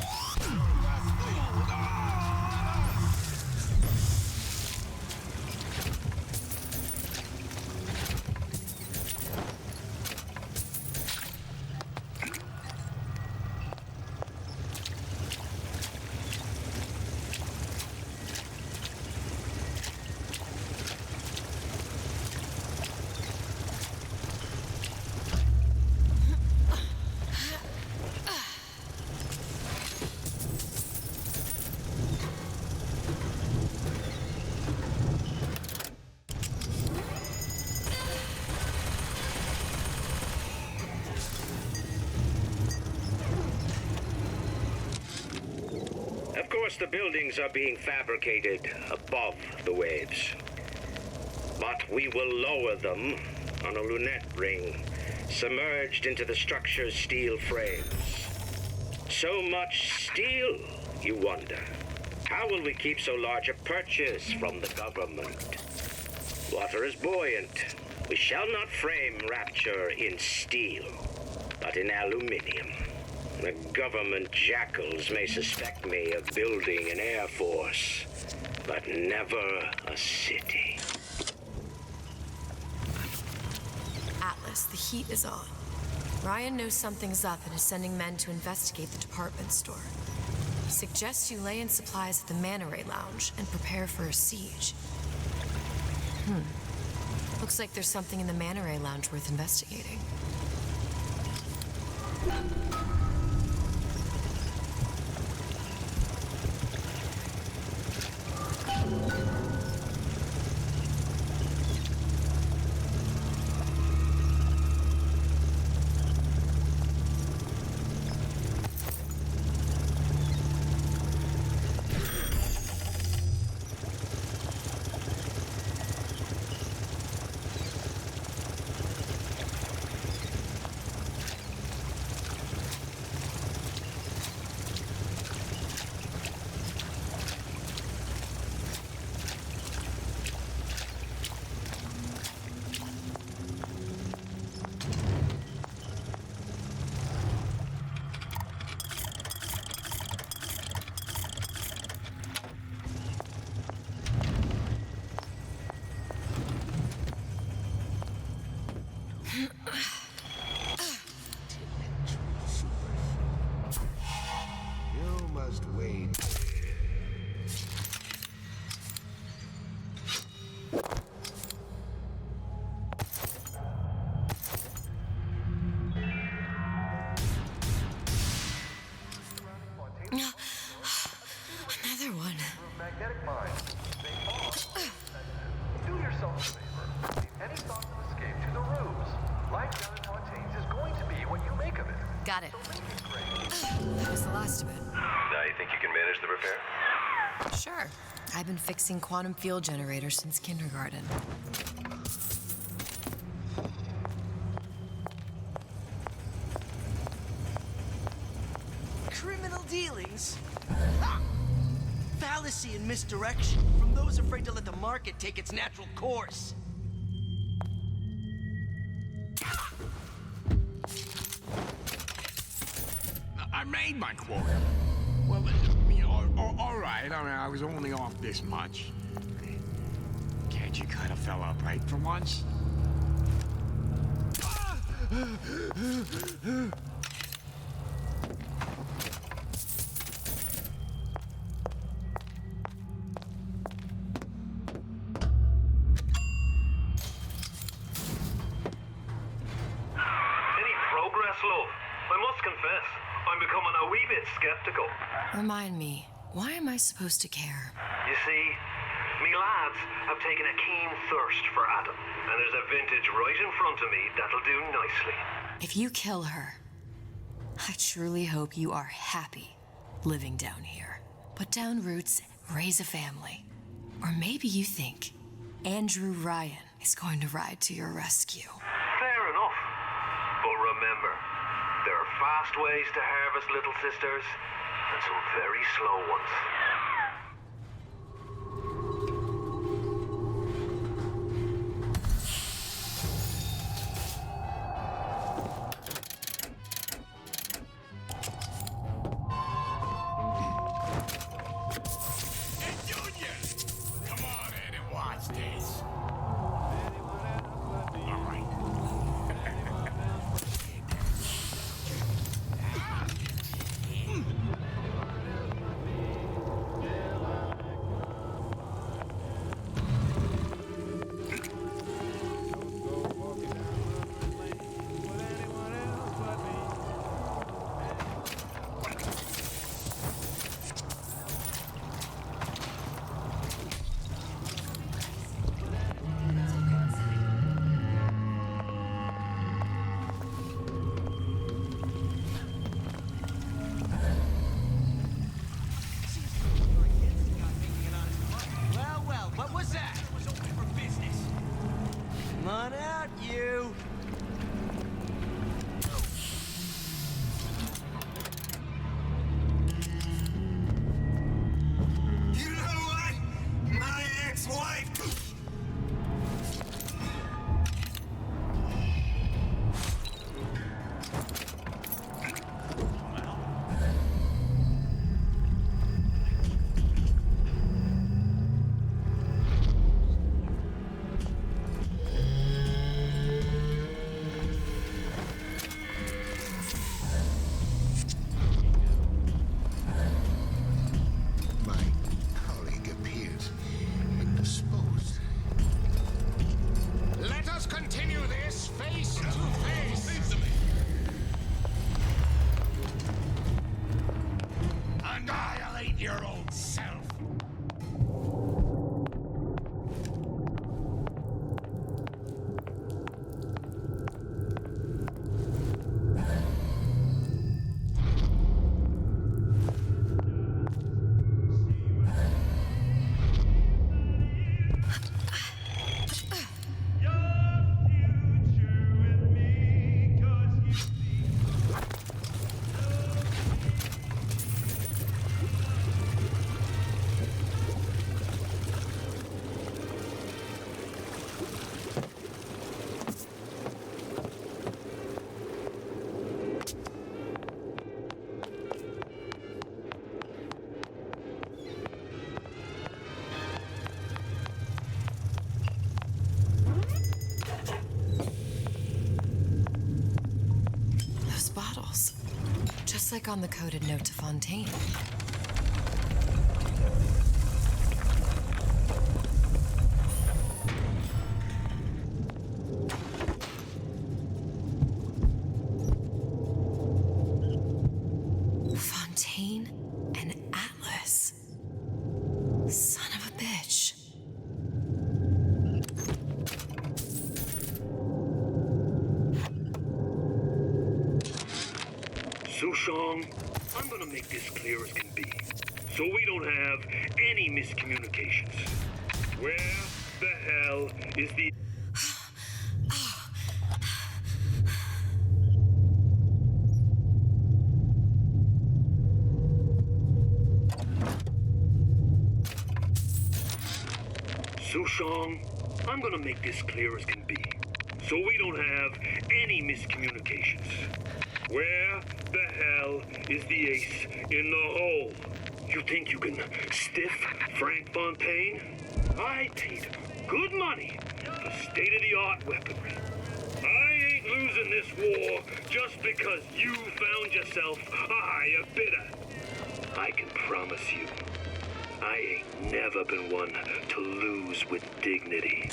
H: Of course, the buildings are being fabricated above the waves. But we will lower them on a lunette ring, submerged into the structure's steel frames. So much steel, you wonder. How will we keep so large a purchase from the government? Water is buoyant. We shall not frame Rapture in steel, but in aluminium. The government jackals may suspect me of building an air force, but never a city.
G: Atlas, the heat is on. Ryan knows something's up and is sending men to investigate the department store. He suggests you lay in supplies at the Manta Ray Lounge and prepare for a siege. Looks like there's something in the Manta Ray Lounge worth investigating.
O: You must wait.
G: Another one.
F: Magnetic mines. They are. Do yourself a favor. Leave any thoughts of escape to the ruse. Life down in Fontaine's is going to be what you make of it.
G: Got it. That was the last of it.
U: Now you think you can manage the repair?
G: Sure. I've been fixing quantum field generators since kindergarten.
S: Criminal dealings? Ha! Fallacy and misdirection from those afraid to let the market take its natural course.
C: made my quota. Well, I mean, all right. I mean, I was only off this much. Can't you cut a fella a break for once?
F: Skeptical.
G: Remind me, why am I supposed to care?
F: You see, me lads have taken a keen thirst for Adam, and there's a vintage right in front of me that'll do nicely.
G: If you kill her, I truly hope you are happy living down here. Put down roots, raise a family. Or maybe you think Andrew Ryan is going to ride to your rescue.
F: Fair enough. But remember, there are fast ways to harvest little sisters, and some very slow ones.
G: Just like on the coded note to Fontaine. Fontaine and Atlas. Son of a bitch.
Q: Sushong, I'm gonna make this clear as can be, so we don't have any miscommunications. Where the hell is the... Sushong, I'm gonna make this clear as can be, so we don't have any miscommunications. Where the hell is the ace in the hole? You think you can stiff Frank Fontaine? I paid good money for state-of-the-art weaponry. I ain't losing this war just because you found yourself a higher bidder. I can promise you, I ain't never been one to lose with dignity.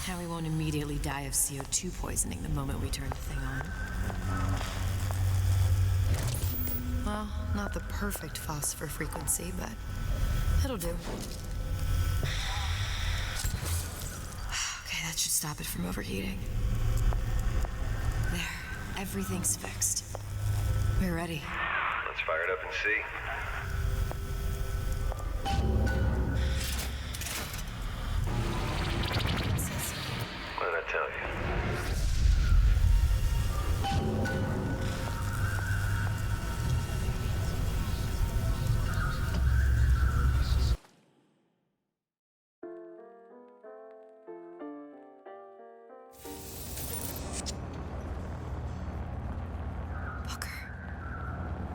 G: Now we won't immediately die of CO2 poisoning the moment we turn the thing on. Well, not the perfect phosphor frequency, but it'll do. Okay, that should stop it from overheating. There, everything's fixed. We're ready.
U: Let's fire it up and see. What did I tell you?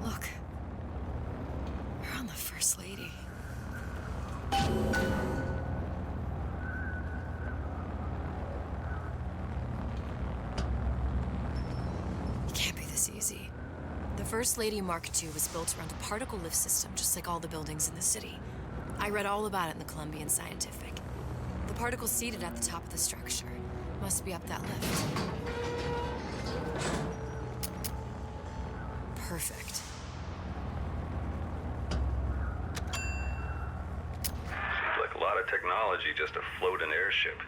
G: Look. We're on the First Lady. It can't be this easy. The First Lady Mark II was built around a particle lift system just like all the buildings in the city. I read all about it in the Columbian Scientific. The particles seated at the top of the structure must be up that lift. Perfect.
U: Seems like a lot of technology just to float an airship.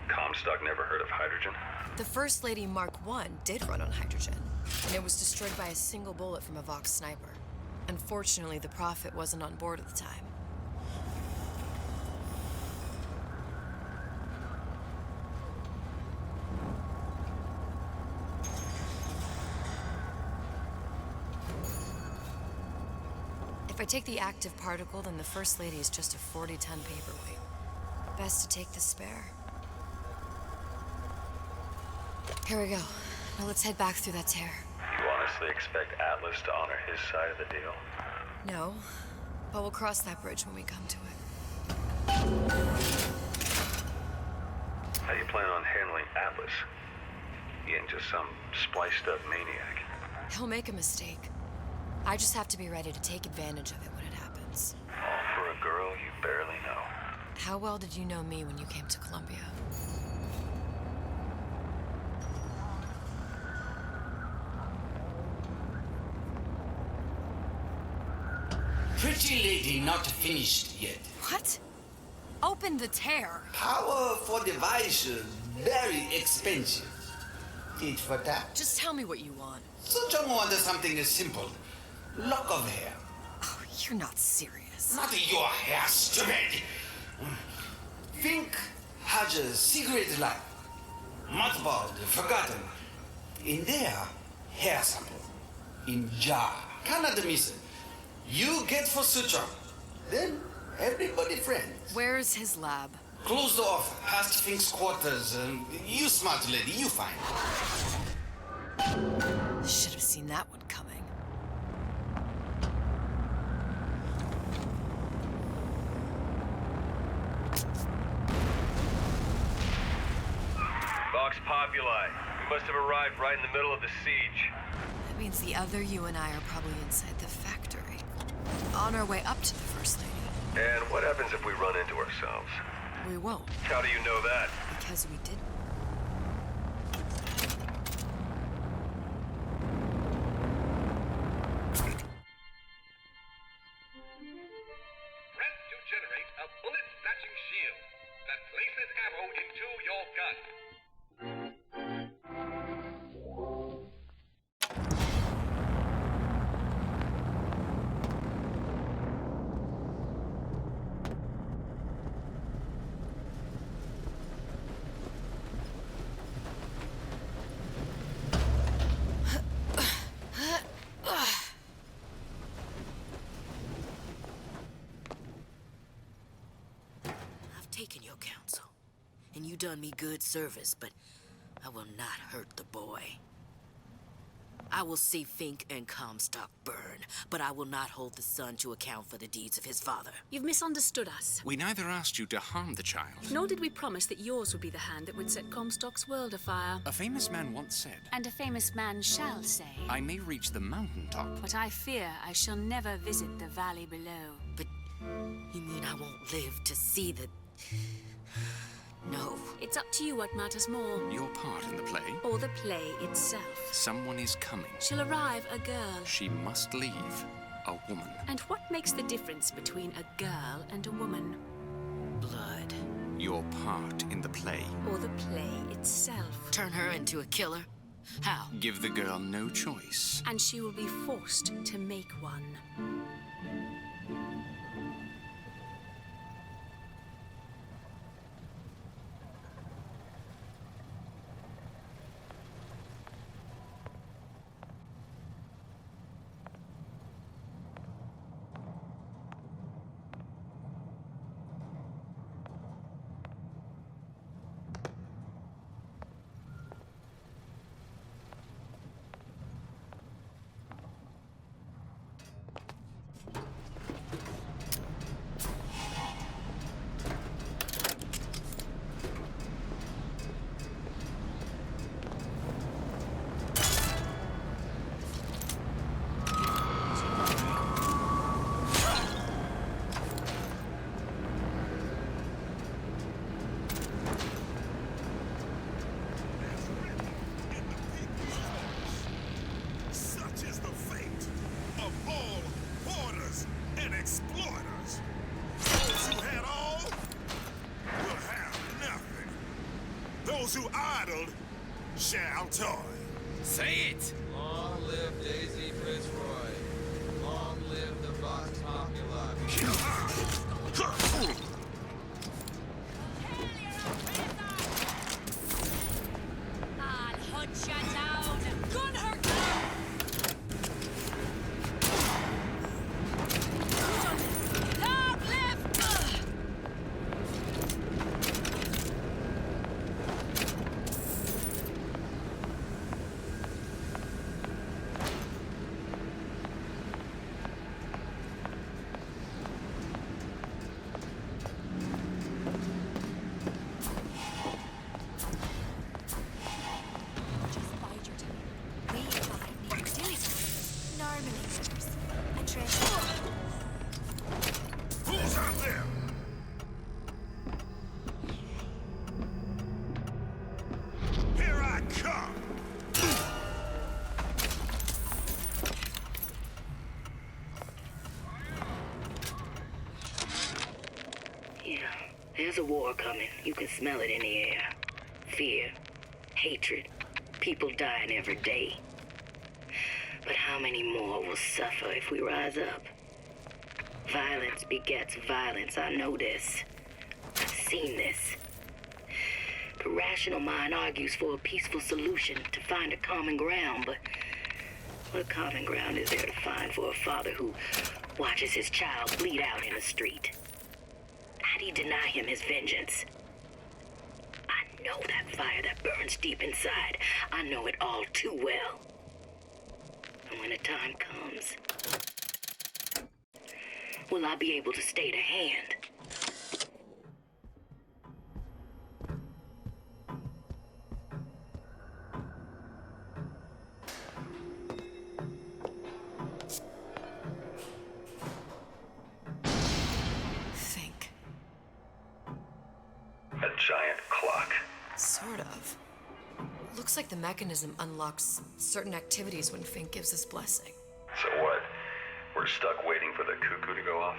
U: Comstock never heard of hydrogen.
G: The First Lady Mark I did run on hydrogen, and it was destroyed by a single bullet from a Vox sniper. Unfortunately, the Prophet wasn't on board at the time. If I take the active particle, then the First Lady is just a 40-ton paperweight. Best to take the spare. Here we go. Now let's head back through that tear.
U: You honestly expect Atlas to honor his side of the deal?
G: No, but we'll cross that bridge when we come to it.
U: How do you plan on handling Atlas? He ain't just some spliced-up maniac.
G: He'll make a mistake. I just have to be ready to take advantage of it when it happens.
U: All for a girl you barely know.
G: How well did you know me when you came to Columbia?
O: Pretty lady not finished yet.
G: What? Open the tear.
K: Power for device very expensive. Tit for tat.
G: Just tell me what you want.
K: Suchong wants something simple. Lock of hair.
G: Oh, you're not serious.
K: Not your hair, stupid. Fink has a secret life. Mothballed, forgotten. In there, hair sample. In jar. Cannot miss it. You get for Suchong. Then everybody friends.
G: Where's his lab?
K: Closed off, past Fink's quarters. You smart lady, you find.
G: Should have seen that one coming.
F: Vox Populi. We must have arrived right in the middle of the siege.
G: That means the other you and I are probably inside the factory. On our way up to the First Lady.
F: And what happens if we run into ourselves?
G: We won't.
F: How do you know that?
G: Because we didn't.
R: Press to generate a bullet-snatching shield that places ammo into your gun.
P: I've taken your counsel, and you done me good service, but I will not hurt the boy. I will see Fink and Comstock burn, but I will not hold the son to account for the deeds of his father.
V: You've misunderstood us.
W: We neither asked you to harm the child.
V: Nor did we promise that yours would be the hand that would set Comstock's world afire.
W: A famous man once said,
V: And a famous man shall say,
W: I may reach the mountaintop,
V: but I fear I shall never visit the valley below.
P: But you mean I won't live to see the... No.
V: It's up to you what matters more.
W: Your part in the play?
V: Or the play itself.
W: Someone is coming.
V: She'll arrive, a girl.
W: She must leave, a woman.
V: And what makes the difference between a girl and a woman?
P: Blood.
W: Your part in the play.
V: Or the play itself.
P: Turn her into a killer? How?
W: Give the girl no choice.
V: And she will be forced to make one.
A: Exploiters. Those who had all will have nothing. Those who idled shall toil.
L: Say it!
Y: Long live Daisy Fitzroy. Long live the Vox Populi.
J: I'll hunt you down. Gun her.
P: There's a war coming. You can smell it in the air. Fear, hatred, people dying every day. But how many more will suffer if we rise up? Violence begets violence, I know this. I've seen this. The rational mind argues for a peaceful solution to find a common ground, but what common ground is there to find for a father who watches his child bleed out in the street? How do you deny him his vengeance? I know that fire that burns deep inside. I know it all too well. And when the time comes, will I be able to stay the hand?
G: Think.
U: A giant clock.
G: Sort of. Looks like the mechanism unlocks certain activities when Fink gives his blessing.
U: So what? We're stuck waiting for the cuckoo to go off?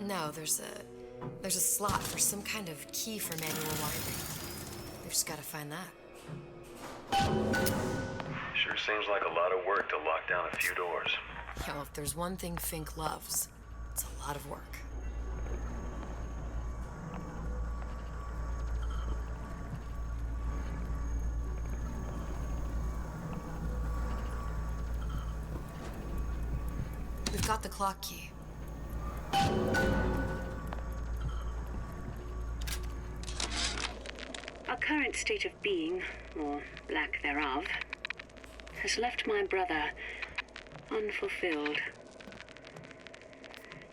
G: No, there's a slot for some kind of key for manual wiring. We've just gotta find that.
U: Sure seems like a lot of work to lock down a few doors.
G: Yeah, well, if there's one thing Fink loves, it's a lot of work. We've got the clock key.
T: Our current state of being, or lack thereof, has left my brother unfulfilled.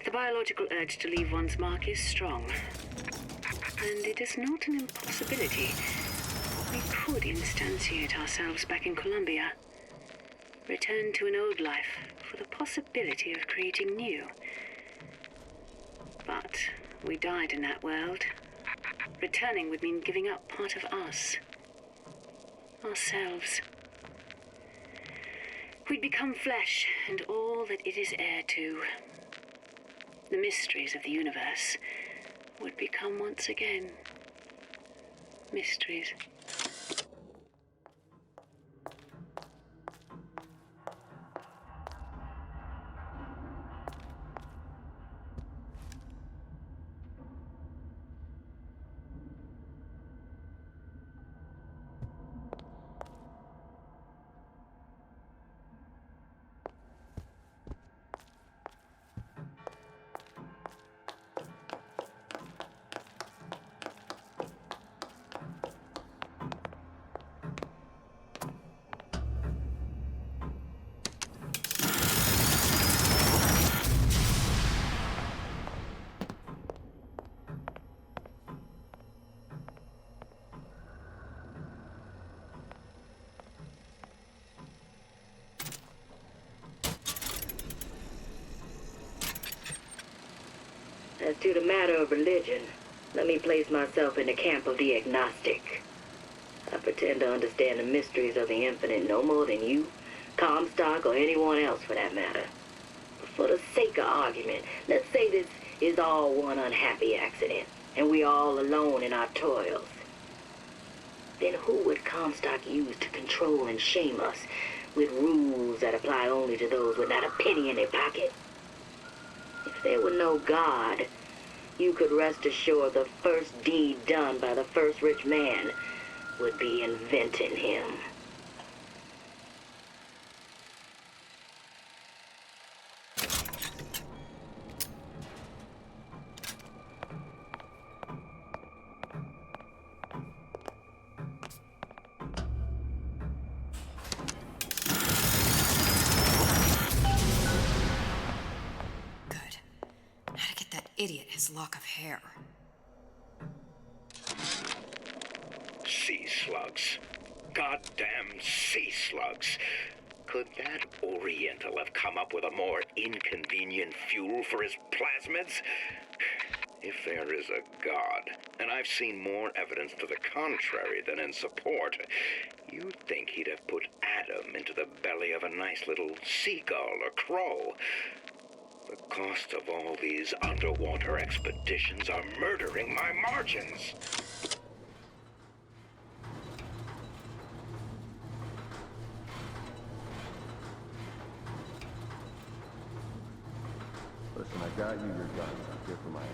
T: The biological urge to leave one's mark is strong, and it is not an impossibility. We could instantiate ourselves back in Columbia, return to an old life for the possibility of creating new. But we died in that world. Returning would mean giving up part of us. Ourselves. We'd become flesh and all that it is heir to. The mysteries of the universe would become once again mysteries.
P: As to the matter of religion, let me place myself in the camp of the agnostic. I pretend to understand the mysteries of the infinite no more than you, Comstock, or anyone else for that matter. But for the sake of argument, let's say this is all one unhappy accident, and we all alone in our toils. Then who would Comstock use to control and shame us with rules that apply only to those with not a penny in their pocket? If there were no God, you could rest assured the first deed done by the first rich man would be inventing him.
G: Idiot, his lock of hair.
B: Sea slugs. Goddamn sea slugs. Could that Oriental have come up with a more inconvenient fuel for his plasmids? If there is a God, and I've seen more evidence to the contrary than in support, you'd think he'd have put Adam into the belly of a nice little seagull or crow. The cost of all these underwater expeditions are murdering my margins.
D: Listen, I got you your guns. I'm here for my ass.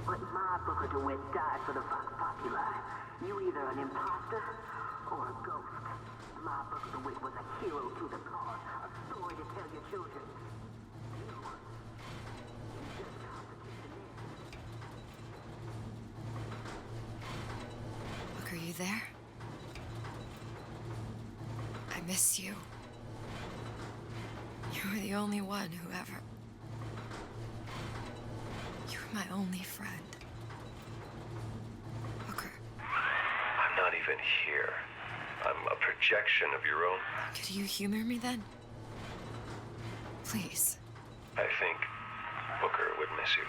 I: But my Booker DeWitt died for the Vox Populi. You either an imposter or a ghost. My Booker DeWitt was a hero to the cause, a story to tell your children. You just constitute the narrative.
G: Look, are you there? I miss you. You were the only one who ever... You were my only friend. Booker.
U: I'm not even here. I'm a projection of your own.
G: Could you humor me then? Please.
U: I think Booker would miss you.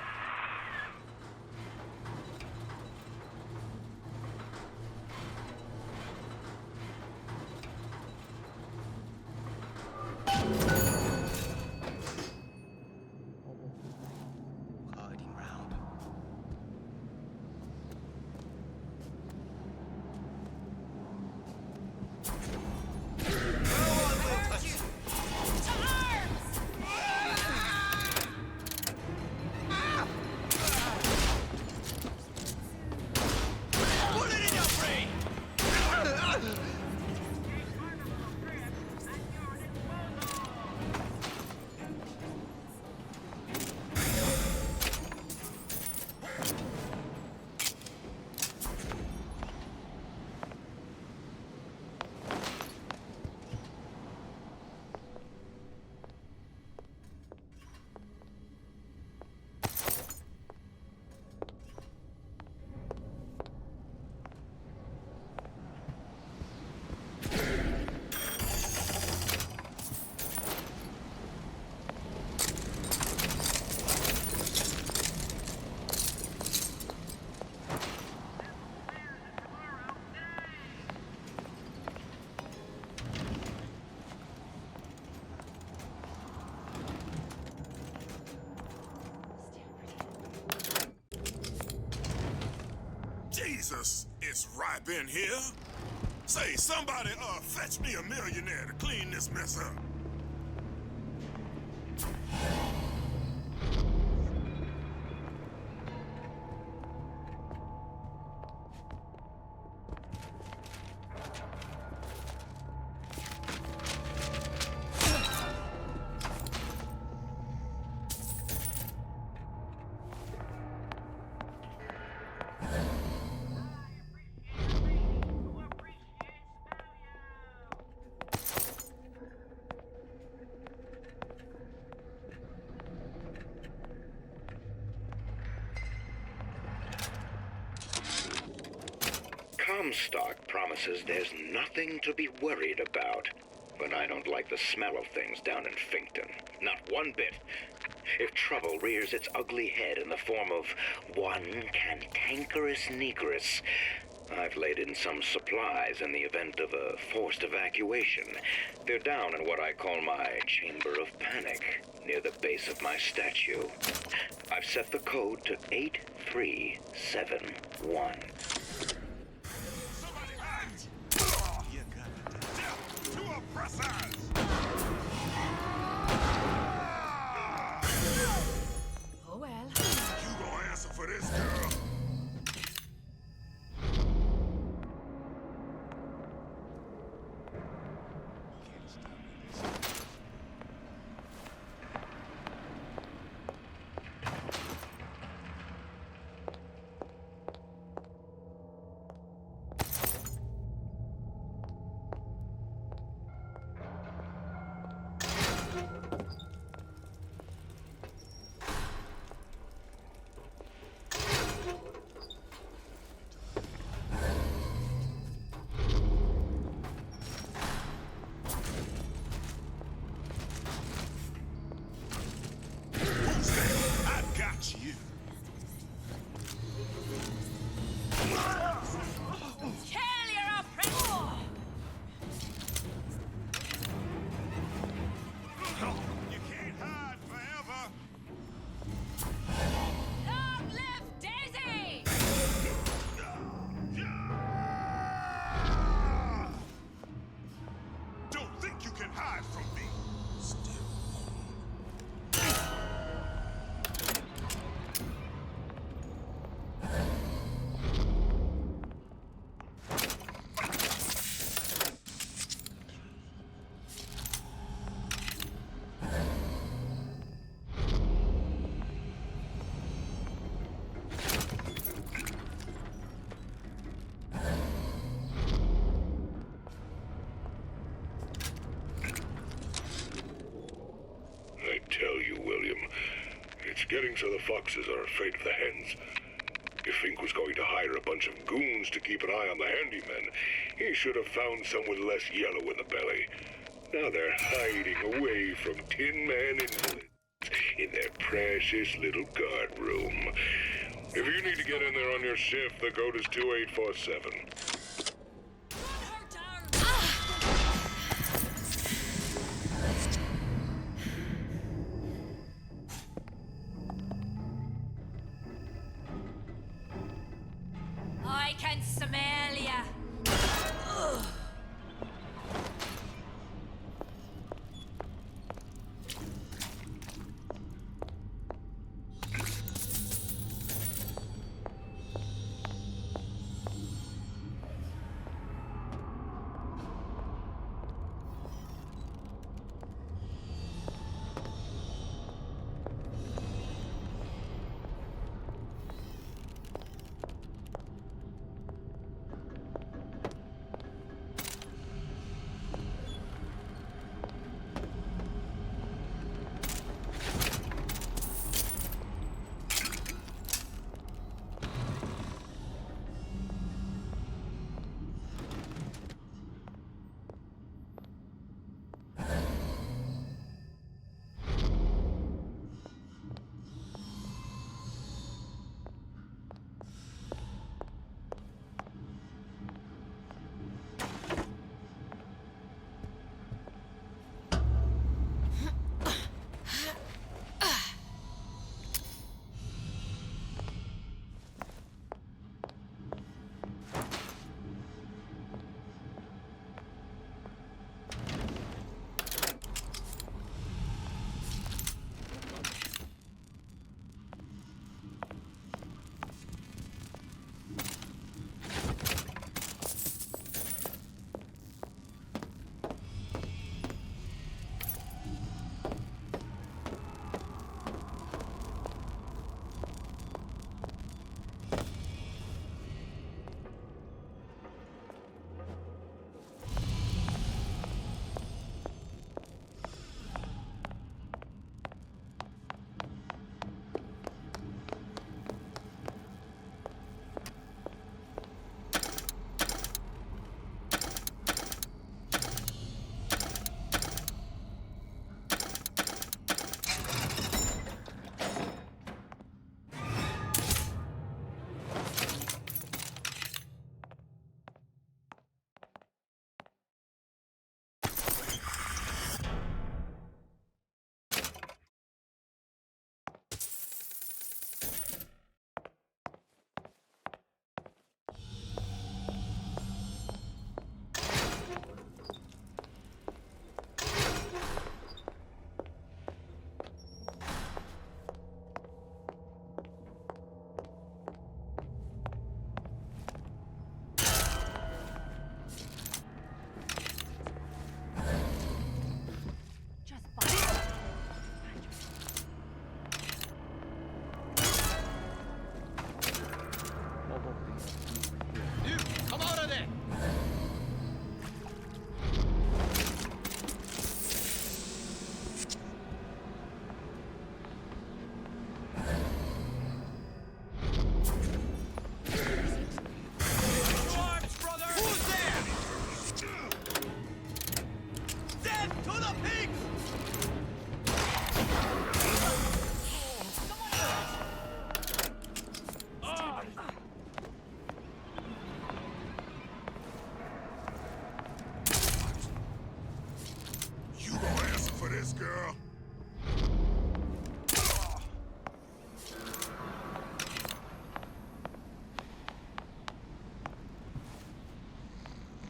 S: Hiding round.
E: Put it in your brain!
A: Jesus, it's ripe in here. Say, somebody, fetch me a millionaire to clean this mess up.
B: Comstock promises there's nothing to be worried about. But I don't like the smell of things down in Finkton. Not one bit. If trouble rears its ugly head in the form of one cantankerous negress, I've laid in some supplies in the event of a forced evacuation. They're down in what I call my chamber of panic, near the base of my statue. I've set the code to 8371.
A: Two oppressors!
J: Oh well.
A: You gonna answer for this, girl? don't think you can hide from me.
C: I tell you, William, it's getting so the foxes are afraid of the hens. If Fink was going to hire a bunch of goons to keep an eye on the handymen, he should have found some with less yellow in the belly. Now they're hiding away from Tin Man invalids in their precious little guard room. If you need to get in there on your shift, the code is 2847.
J: I can smell ya. Ugh.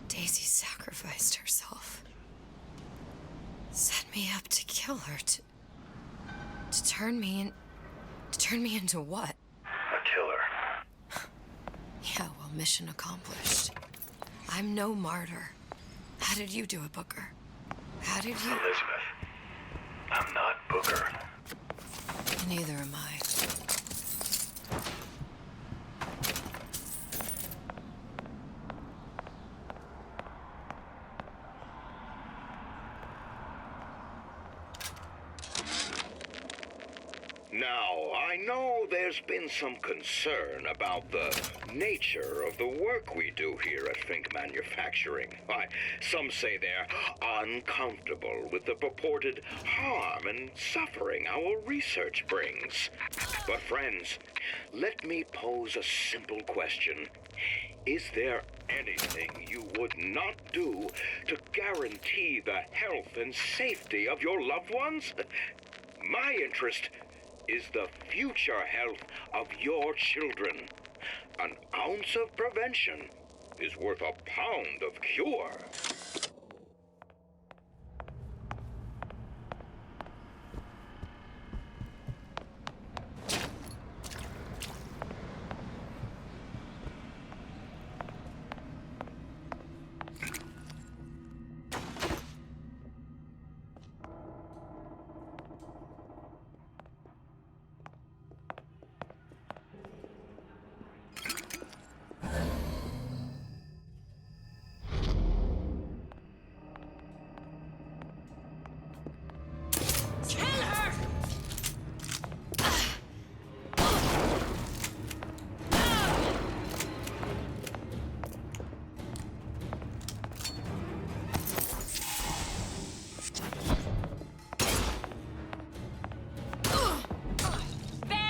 G: Daisy sacrificed herself. Set me up to kill her, to turn me into what?
U: A killer.
G: Yeah, well, mission accomplished. I'm no martyr. How did you do it, Booker? How did you...
U: Elizabeth, I'm not Booker.
G: Neither am I.
B: Now, I know there's been some concern about the nature of the work we do here at Fink Manufacturing. Why, some say they're uncomfortable with the purported harm and suffering our research brings. But friends, let me pose a simple question. Is there anything you would not do to guarantee the health and safety of your loved ones? My interest is the future health of your children. An ounce of prevention is worth a pound of cure.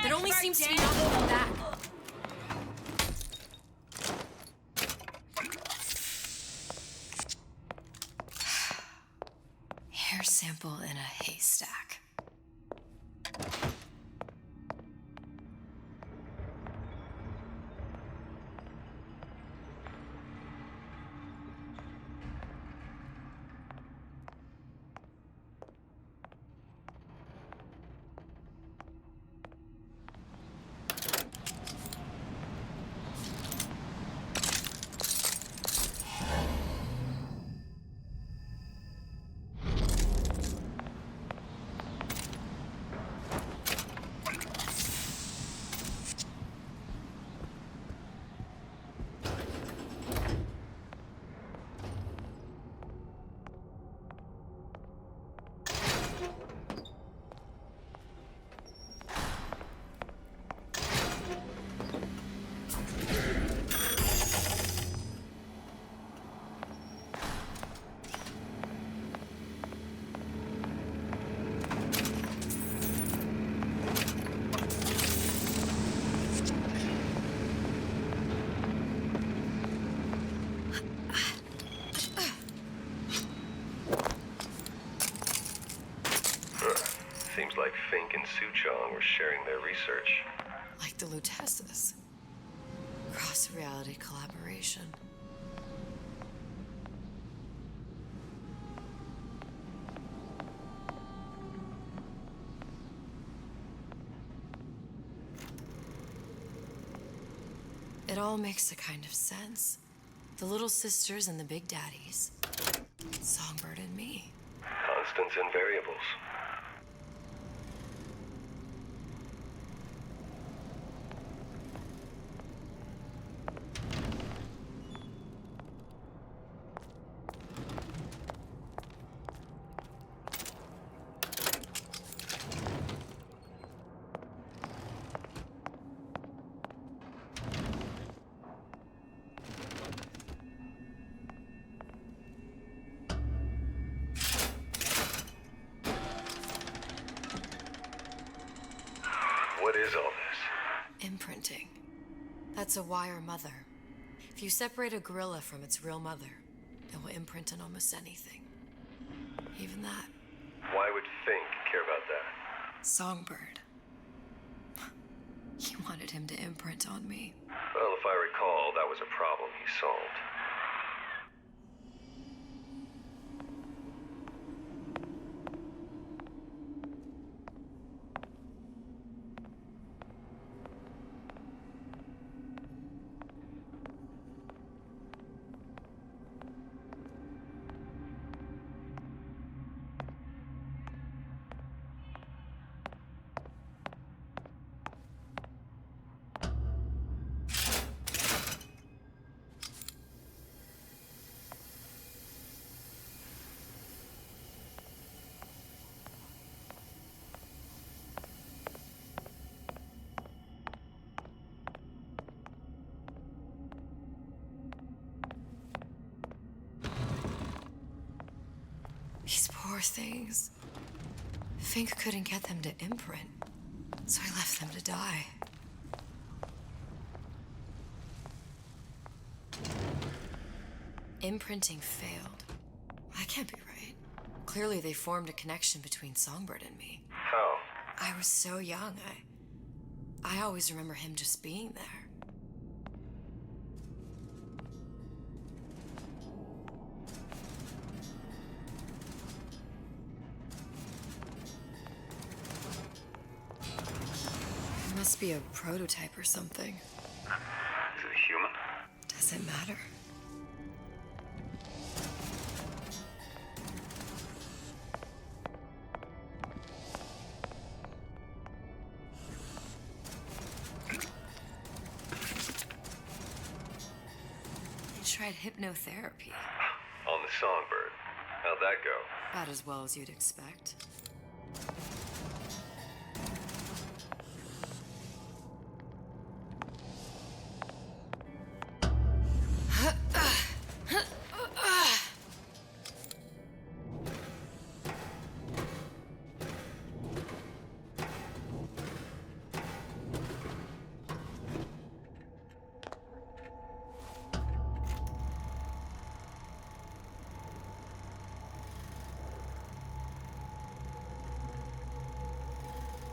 G: There only seems to be nothing on that. Hair sample in a haystack.
U: Seems like Fink and Suchong were sharing their research.
G: Like the Luteces. Cross-reality collaboration. It all makes a kind of sense. The little sisters and the big daddies. Songbird and me.
U: Constants and variables. What is all this?
G: Imprinting. That's a wire mother. If you separate a gorilla from its real mother, it will imprint on almost anything. Even that.
U: Why would Fink care about that?
G: Songbird. He wanted him to imprint on me.
U: Well, if I recall, that was a problem he solved.
G: These poor things. Fink couldn't get them to imprint, so I left them to die. Imprinting failed. That can't be right. Clearly they formed a connection between Songbird and me.
U: How?
G: I was so young, I always remember him just being there. It must be a prototype or something.
U: Is it a human?
G: Does it matter? Tried hypnotherapy.
U: On the Songbird. How'd that go?
G: About as well as you'd expect.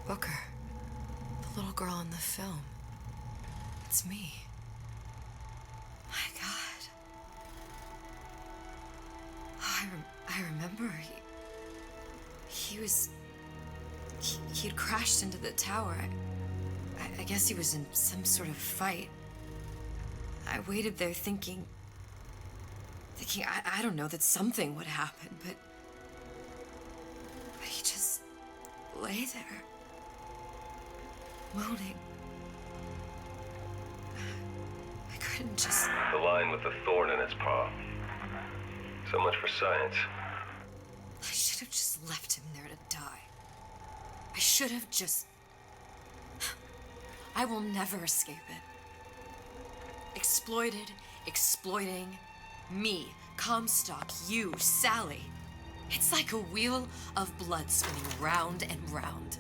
G: Booker. The little girl in the film. It's me. My God. Oh, I remember. He'd crashed into the tower. I guess he was in some sort of fight. I waited there thinking I don't know, that something would happen, but he just lay there. Moaning. I couldn't just...
U: The line with the thorn in its paw. So much for science.
G: I should have just left him there to die. I should have just... I will never escape it. Exploited, exploiting, me, Comstock, you, Sally. It's like a wheel of blood spinning round and round.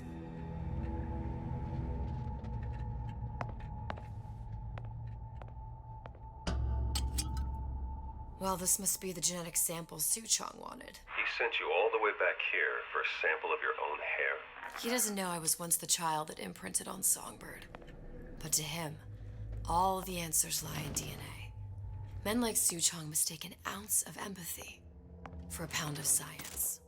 G: Well, this must be the genetic sample Suchong wanted.
U: He sent you all the way back here for a sample of your own hair.
G: He doesn't know I was once the child that imprinted on Songbird. But to him, all the answers lie in DNA. Men like Suchong mistake an ounce of empathy for a pound of science.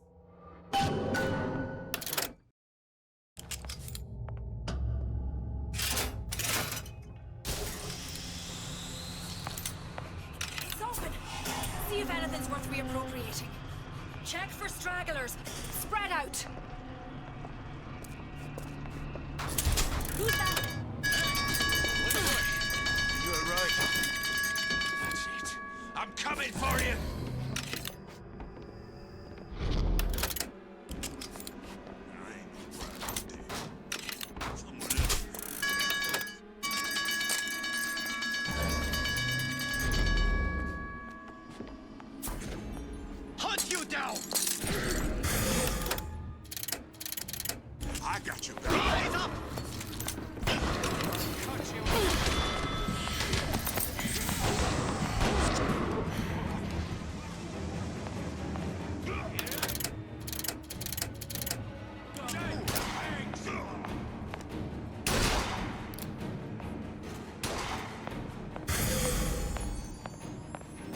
J: It's open. See if anything's worth reappropriating. Check for stragglers. Spread out. Who's that?
E: You're right. That's it. I'm coming for you.
A: Hunt you down! I got you back. Eyes up!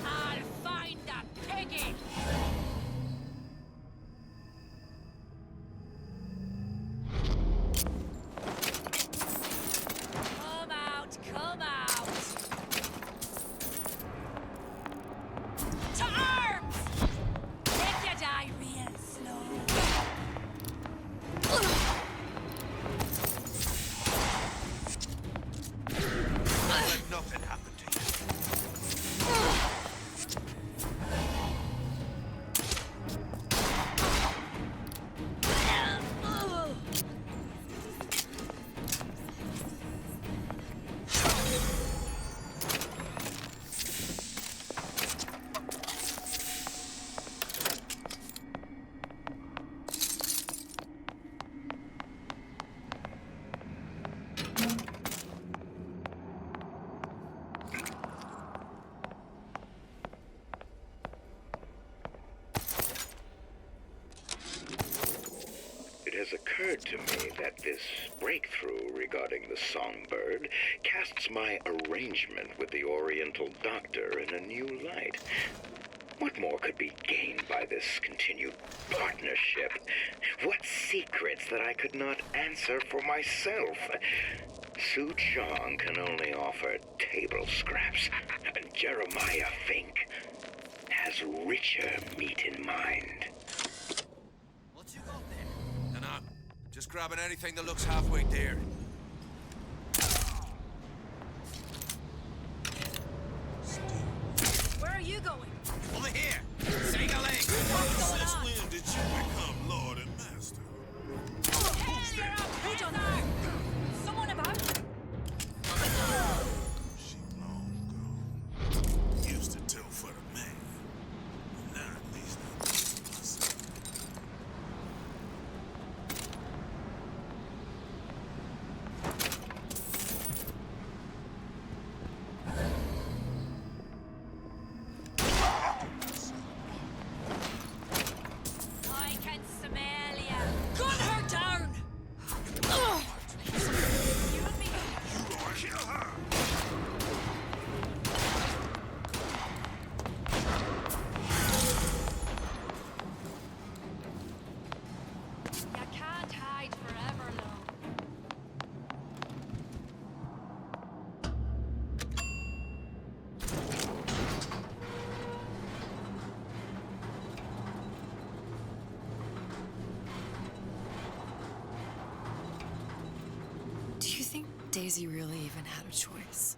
J: I'll find that piggy. Come out
B: occurred to me that this breakthrough regarding the songbird casts my arrangement with the Oriental Doctor in a new light. What more could be gained by this continued partnership? What secrets that I could not answer for myself? Su Chong can only offer table scraps, and Jeremiah Fink has richer meat in mind.
H: What you got there? Dunno. Just grabbing anything that looks halfway there.
J: Where are you going?
H: Over here! Sing-a-ling!
A: Since when did you become Lord and Master?
J: Who's there? Who done that? Someone about?
A: She long gone. Used to tell for the man. But now at least I know for myself.
J: I can smell ya. Gun her down! Ugh. You and me.
A: You gonna kill her?
J: You can't hide forever, love.
G: Do you think Daisy really even had a choice?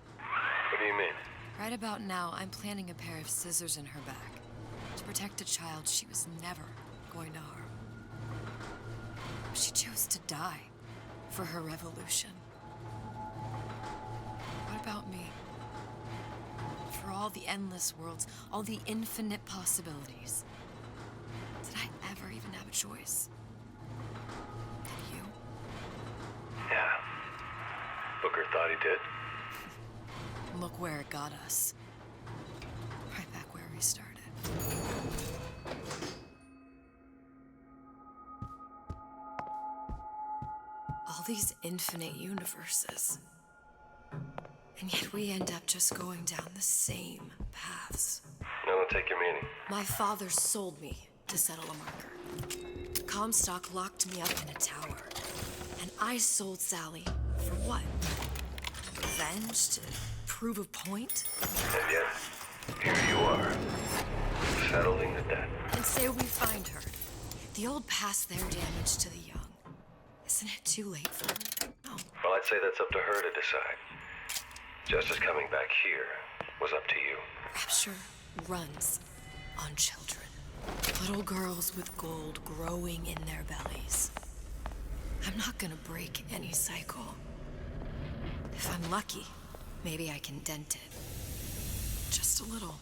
U: What do you mean?
G: Right about now, I'm planting a pair of scissors in her back to protect a child she was never going to harm. She chose to die for her revolution. What about me? For all the endless worlds, all the infinite possibilities. Did I ever even have a choice? Did you?
U: Yeah. Booker thought he did.
G: Look where it got us. Right back where we started. All these infinite universes. And yet we end up just going down the same paths.
U: No, don't take your meaning.
G: My father sold me to settle a marker. Comstock locked me up in a tower. And I sold Sally for what? Revenge? To prove a point?
U: And yet, here you are, settling the debt.
G: And say we find her. The old past their damage to the young. Isn't it too late for her? No.
U: Well, I'd say that's up to her to decide. Justice coming back here was up to you.
G: Rapture runs on children. Little girls with gold growing in their bellies. I'm not gonna break any cycle. If I'm lucky, maybe I can dent it. Just a little.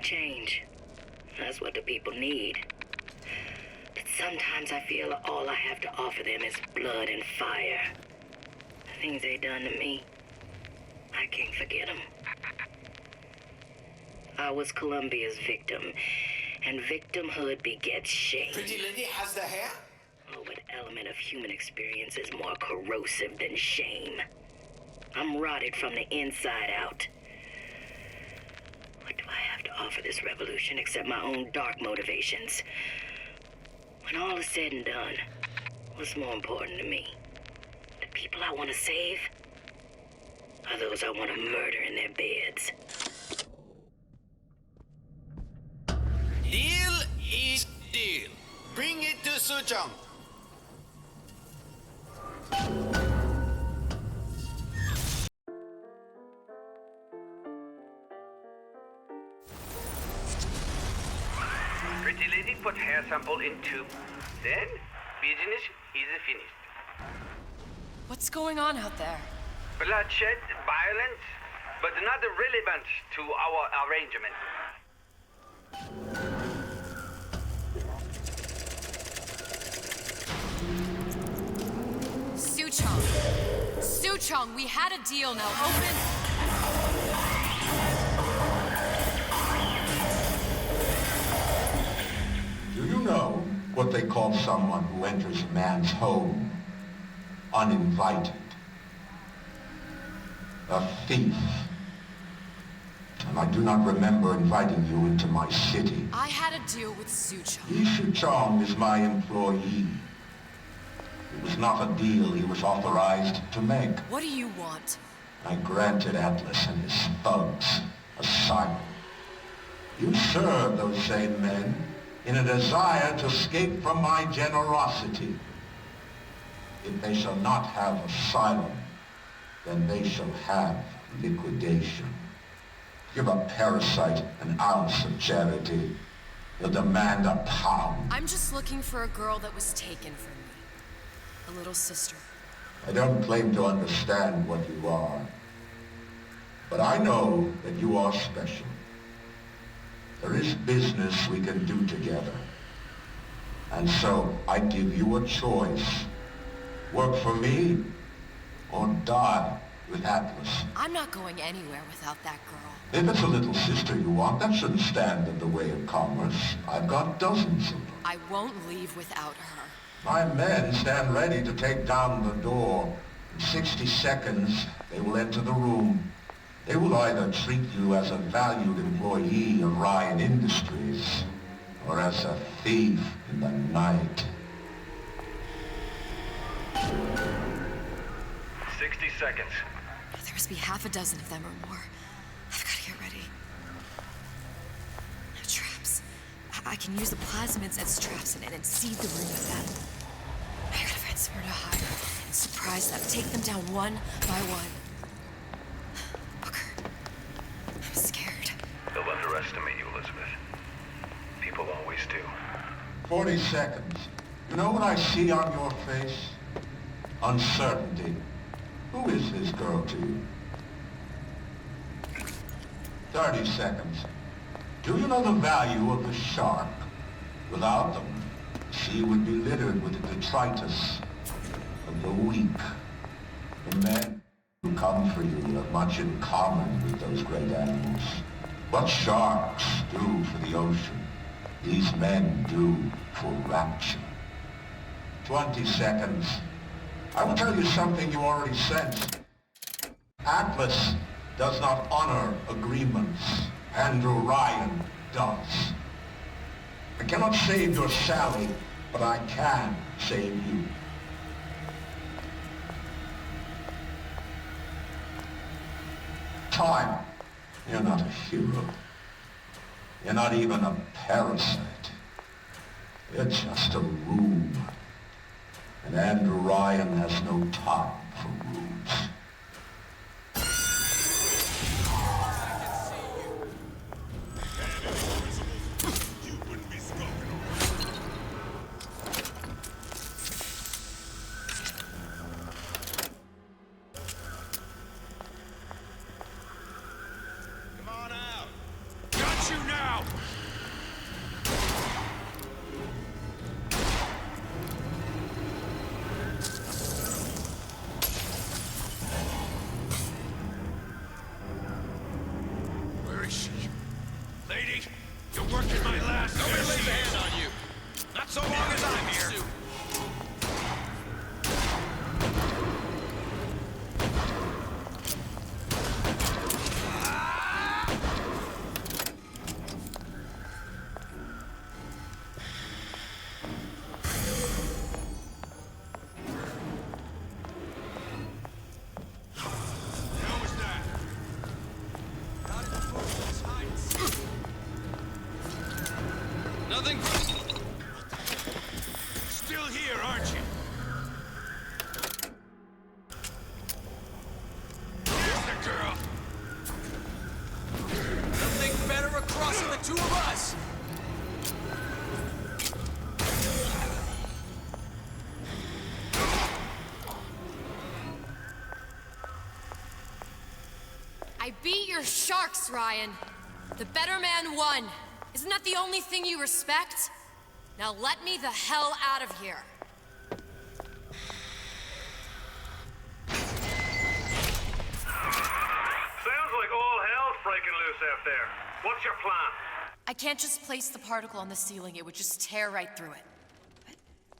P: Change. That's what the people need. But sometimes I feel all I have to offer them is blood and fire. The things they done to me, I can't forget them. I was Columbia's victim, and victimhood begets shame.
K: Pretty lady has the hair?
P: Oh, what element of human experience is more corrosive than shame? I'm rotted from the inside out. What do I have to offer this revolution except my own dark motivations? When all is said and done, what's more important to me? The people I want to save? Or those I want to murder in their beds?
K: Deal is deal. Bring it to Suchong.
M: hair sample in 2. Then, business is finished.
G: What's going on out there?
M: Bloodshed, violence, but not relevant to our arrangement.
G: Suchong, we had a deal, now open.
N: Do you know what they call someone who enters a man's home uninvited? A thief. And I do not remember inviting you into my city.
G: I had a deal with Suchong.
N: Suchong is my employee. It was not a deal he was authorized to make.
G: What do you want?
N: I granted Atlas and his thugs asylum. You serve those same men in a desire to escape from my generosity. If they shall not have asylum, then they shall have liquidation. Give a parasite an ounce of charity. He'll demand a pound.
G: I'm just looking for a girl that was taken from me. A little sister.
N: I don't claim to understand what you are, but I know that you are special. There is business we can do together. And so I give you a choice. Work for me or die with Atlas.
G: I'm not going anywhere without that girl.
N: If it's a little sister you want, that shouldn't stand in the way of commerce. I've got dozens of them.
G: I won't leave without her.
N: My men stand ready to take down the door. In 60 seconds, they will enter the room. They will either treat you as a valued employee of Ryan Industries, or as a thief in the night.
U: 60 seconds.
G: There must be half a dozen of them or more. I've got to get ready. No traps. I can use the plasmids as traps and seed the room with them. I gotta find somewhere to hide and surprise them. Take them down one by one. Booker, I'm scared.
U: They'll underestimate you, Elizabeth. People always do.
N: 40 seconds. You know what I see on your face? Uncertainty. Who is this girl to you? 30 seconds. Do you know the value of a shark? Without them, the sea would be littered with the detritus of the weak. The men who come for you have much in common with those great animals. What sharks do for the ocean, these men do for rapture. 20 seconds. I will tell you something you already sensed. Atlas does not honor agreements. Andrew Ryan does. I cannot save your Sally, but I can save you. Time. You're not a hero. You're not even a parasite. You're just a room. And Andrew Ryan has no time for rooms.
E: Still here, aren't you? Here's the girl. They'll think better of crossing the two of us.
G: I beat your sharks, Ryan. The better man won. Isn't that the only thing you respect? Now let me the hell out of here.
U: Sounds like all hell's breaking loose out there. What's your plan?
G: I can't just place the particle on the ceiling. It would just tear right through it. But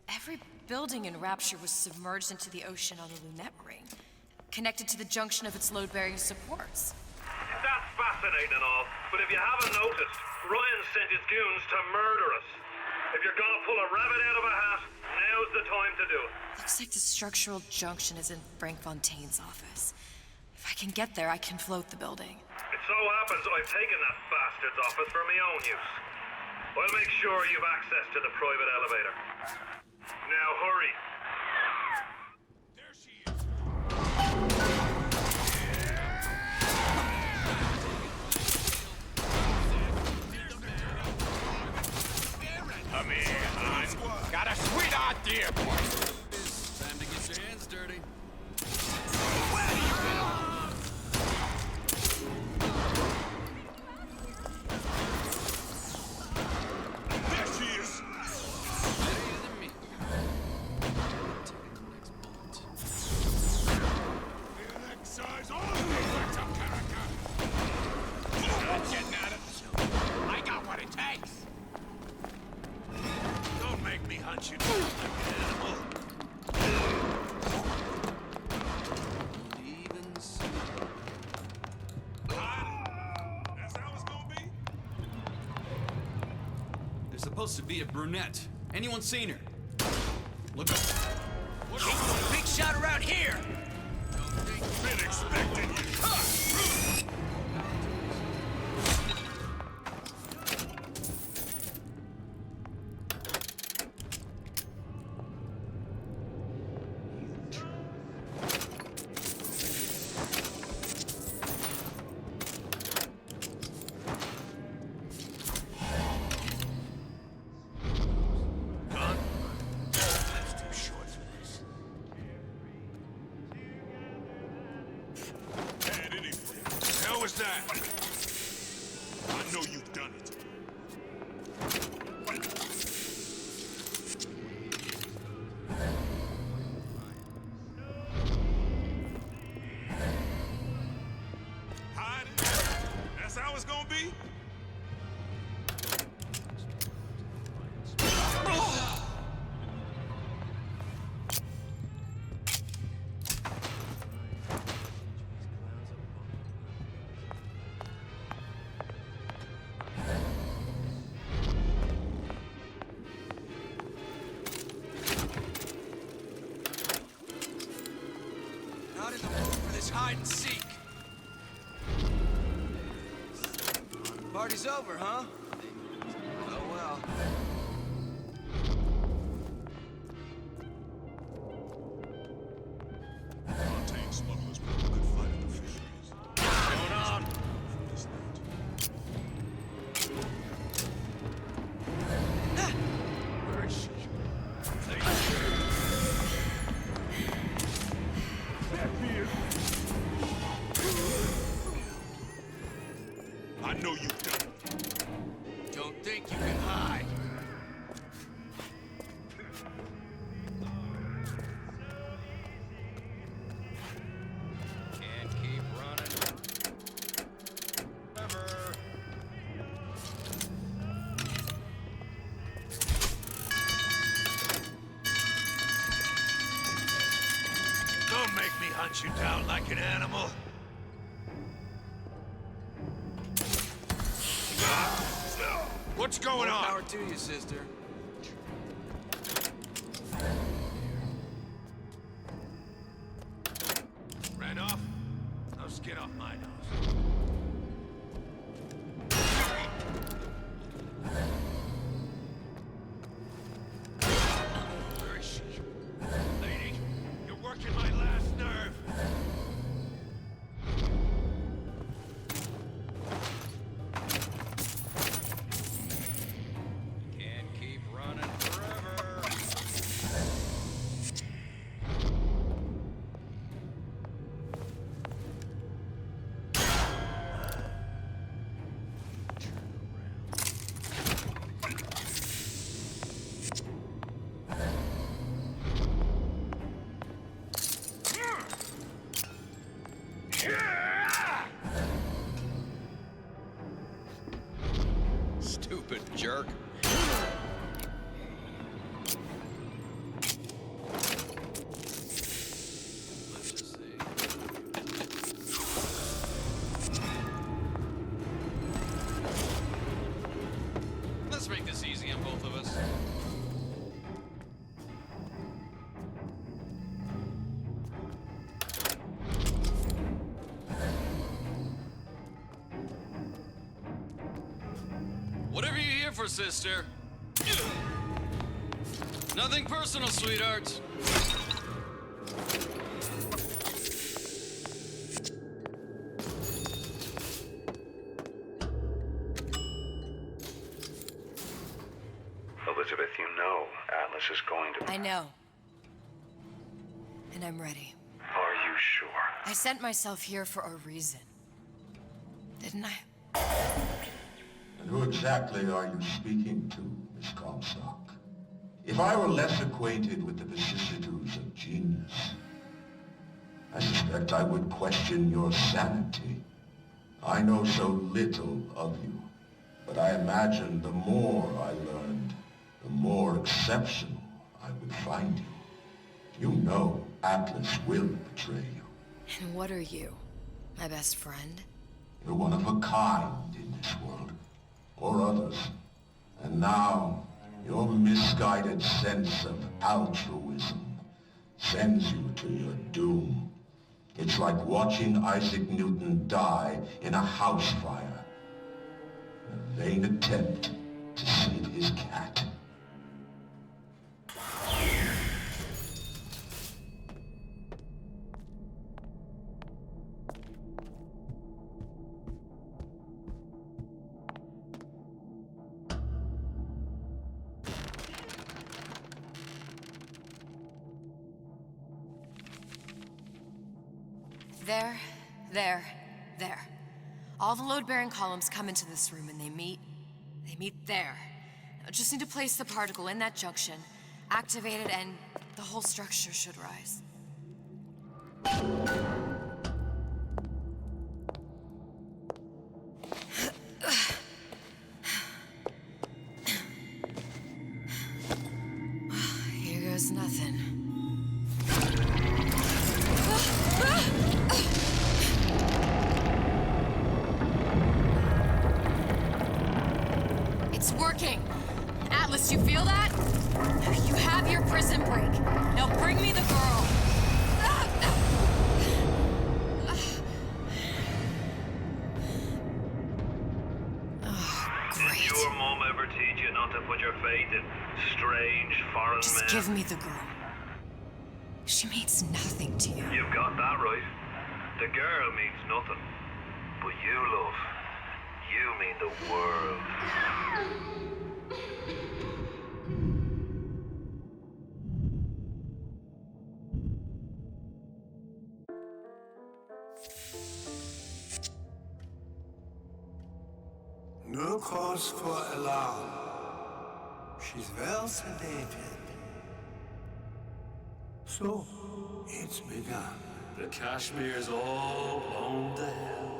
G: every building in Rapture was submerged into the ocean on the Lunette ring, connected to the junction of its load-bearing supports.
U: That's fascinating and all, but if you haven't noticed, Ryan sent his goons to murder us. If you're gonna pull a rabbit out of a hat, now's the time to do it.
G: Looks like the structural junction is in Frank Fontaine's office. If I can get there, I can float the building.
U: It so happens I've taken that bastard's office for my own use. I'll make sure you've access to the private elevator. Now hurry.
E: Come here, hon. Got a sweetheart there. Time to get your hands dirty.
A: There she is!
E: Better than me.
A: Exercise all defects of character!
E: Not getting out of. I got what it takes.
A: Don't make me hunt you down like an animal.
E: Even so.
A: That's how it's gonna be?
E: There's supposed to be a brunette. Anyone seen her? Look up. Big shot around here!
A: Been expecting you. What was that? I know you've done it. Hide it? That's how it's gonna be?
E: Not in the mood for this hide and seek. Party's over, huh? Oh well.
A: Fontaine smugglers put up a good fight at the fisheries.
E: What's going on?
A: This night.
E: Where is she?
A: I know you've done it.
E: Don't think you can hide. Can't keep running. Ever.
A: Don't make me hunt you down like an animal. What's going
E: More
A: on?
E: power to you, sister.
A: Ran off? No skin off my nose. Where is she? Lady, you're working my last nerve.
E: Can't keep running forever.
F: for, sister. Nothing personal, sweetheart.
O: Elizabeth, you know Atlas is going to...
G: I know. And I'm ready.
O: Are you sure?
G: I sent myself here for a reason. Didn't I?
N: And who exactly are you speaking to, Miss Comstock? If I were less acquainted with the vicissitudes of genius, I suspect I would question your sanity. I know so little of you, but I imagine the more I learned, the more exceptional I would find you. You know Atlas will betray you.
G: And what are you? My best friend?
N: You're one of a kind in this world, or others. And now, your misguided sense of altruism sends you to your doom. It's like watching Isaac Newton die in a house fire. A vain attempt to save his cat.
G: There. All the load-bearing columns come into this room and they meet there. I just need to place the particle in that junction, activate it, and the whole structure should rise. Here goes nothing. It's working! Atlas, you feel that? You have your prison break. Now bring me the girl.
U: Did your mom ever teach you not to put your faith in strange foreign men?
G: Just give me the girl. She means nothing to you.
U: You've got that right. The girl means nothing. But you, love, you mean the world.
Q: No cause for alarm. She's well sedated. So, it's begun.
E: The Kashmir's all blown to hell.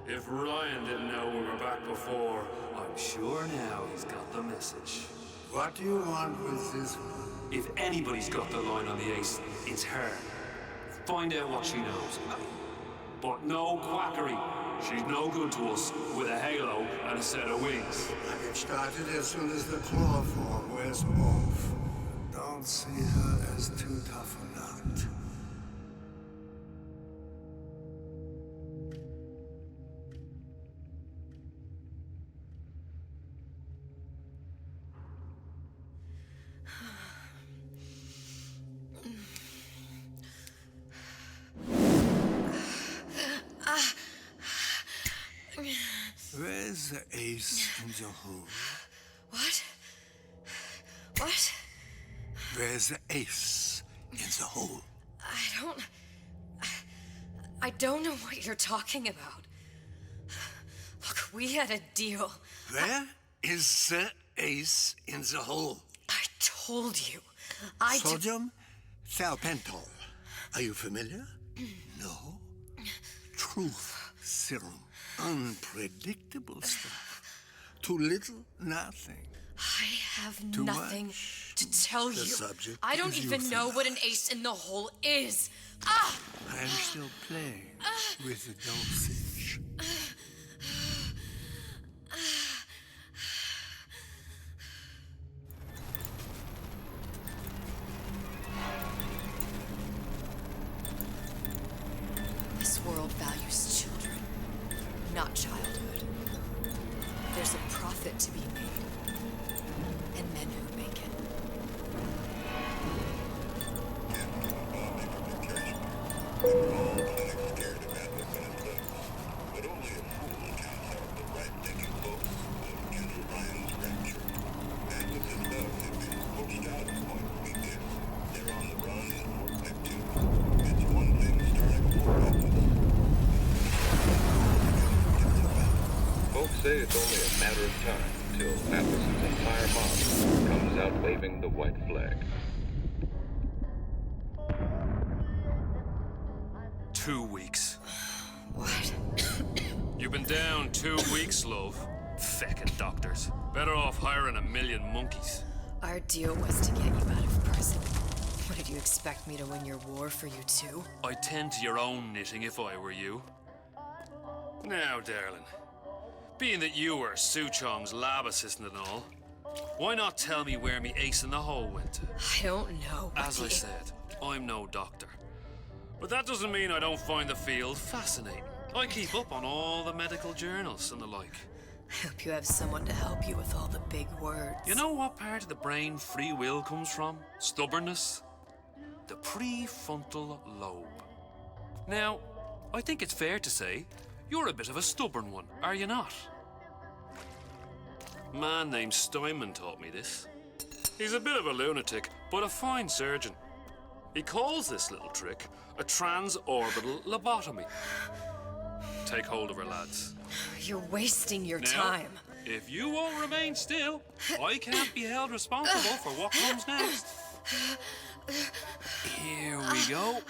E: If Ryan didn't know we were back before, I'm sure now he's got the message.
Q: What do you want with this one?
E: If anybody's got the line on the ace, it's her. Find out what she knows. But no quackery. She's no good to us with a halo and a set of wings.
Q: I get started as soon as the claw form wears off. Don't see her as too tough a nut. Where's the ace in the hole?
G: What? What?
Q: Where's the ace in the hole?
G: I don't know what you're talking about. Look, we had a deal.
Q: Where is the ace in the hole?
G: I told you.
Q: Sodium thiopental. Are you familiar? No. Truth serum. Unpredictable stuff. Too little, nothing.
G: I have
Q: Too
G: nothing
Q: much.
G: to tell
Q: The
G: you.
Q: subject
G: I don't
Q: is
G: even know what an ace in the hole is. Ah!
Q: I'm still playing with the dosage.
G: This world values children, not childhood. There's a profit to be made.
O: Folks say it's only a matter of time till Atlas's entire mob comes out waving the white flag.
E: 2 weeks.
G: What?
E: You've been down 2 weeks, love. Feckin' doctors. Better off hiring a million monkeys.
G: Our deal was to get you out of prison. What, did you expect me to win your war for you too?
E: I'd tend to your own knitting if I were you. Now, darling, being that you were Su Chong's lab assistant and all, why not tell me where me ace in the hole went to?
G: I don't know.
E: As I said, I'm no doctor. But that doesn't mean I don't find the field fascinating. I keep up on all the medical journals and the like.
G: I hope you have someone to help you with all the big words.
E: You know what part of the brain free will comes from? Stubbornness? The prefrontal lobe. Now, I think it's fair to say you're a bit of a stubborn one, are you not? A man named Steinman taught me this. He's a bit of a lunatic, but a fine surgeon. He calls this little trick a transorbital lobotomy. Take hold of her, lads.
G: You're wasting your
E: Now,
G: time.
E: If you won't remain still, I can't be held responsible for what comes next. Here we go.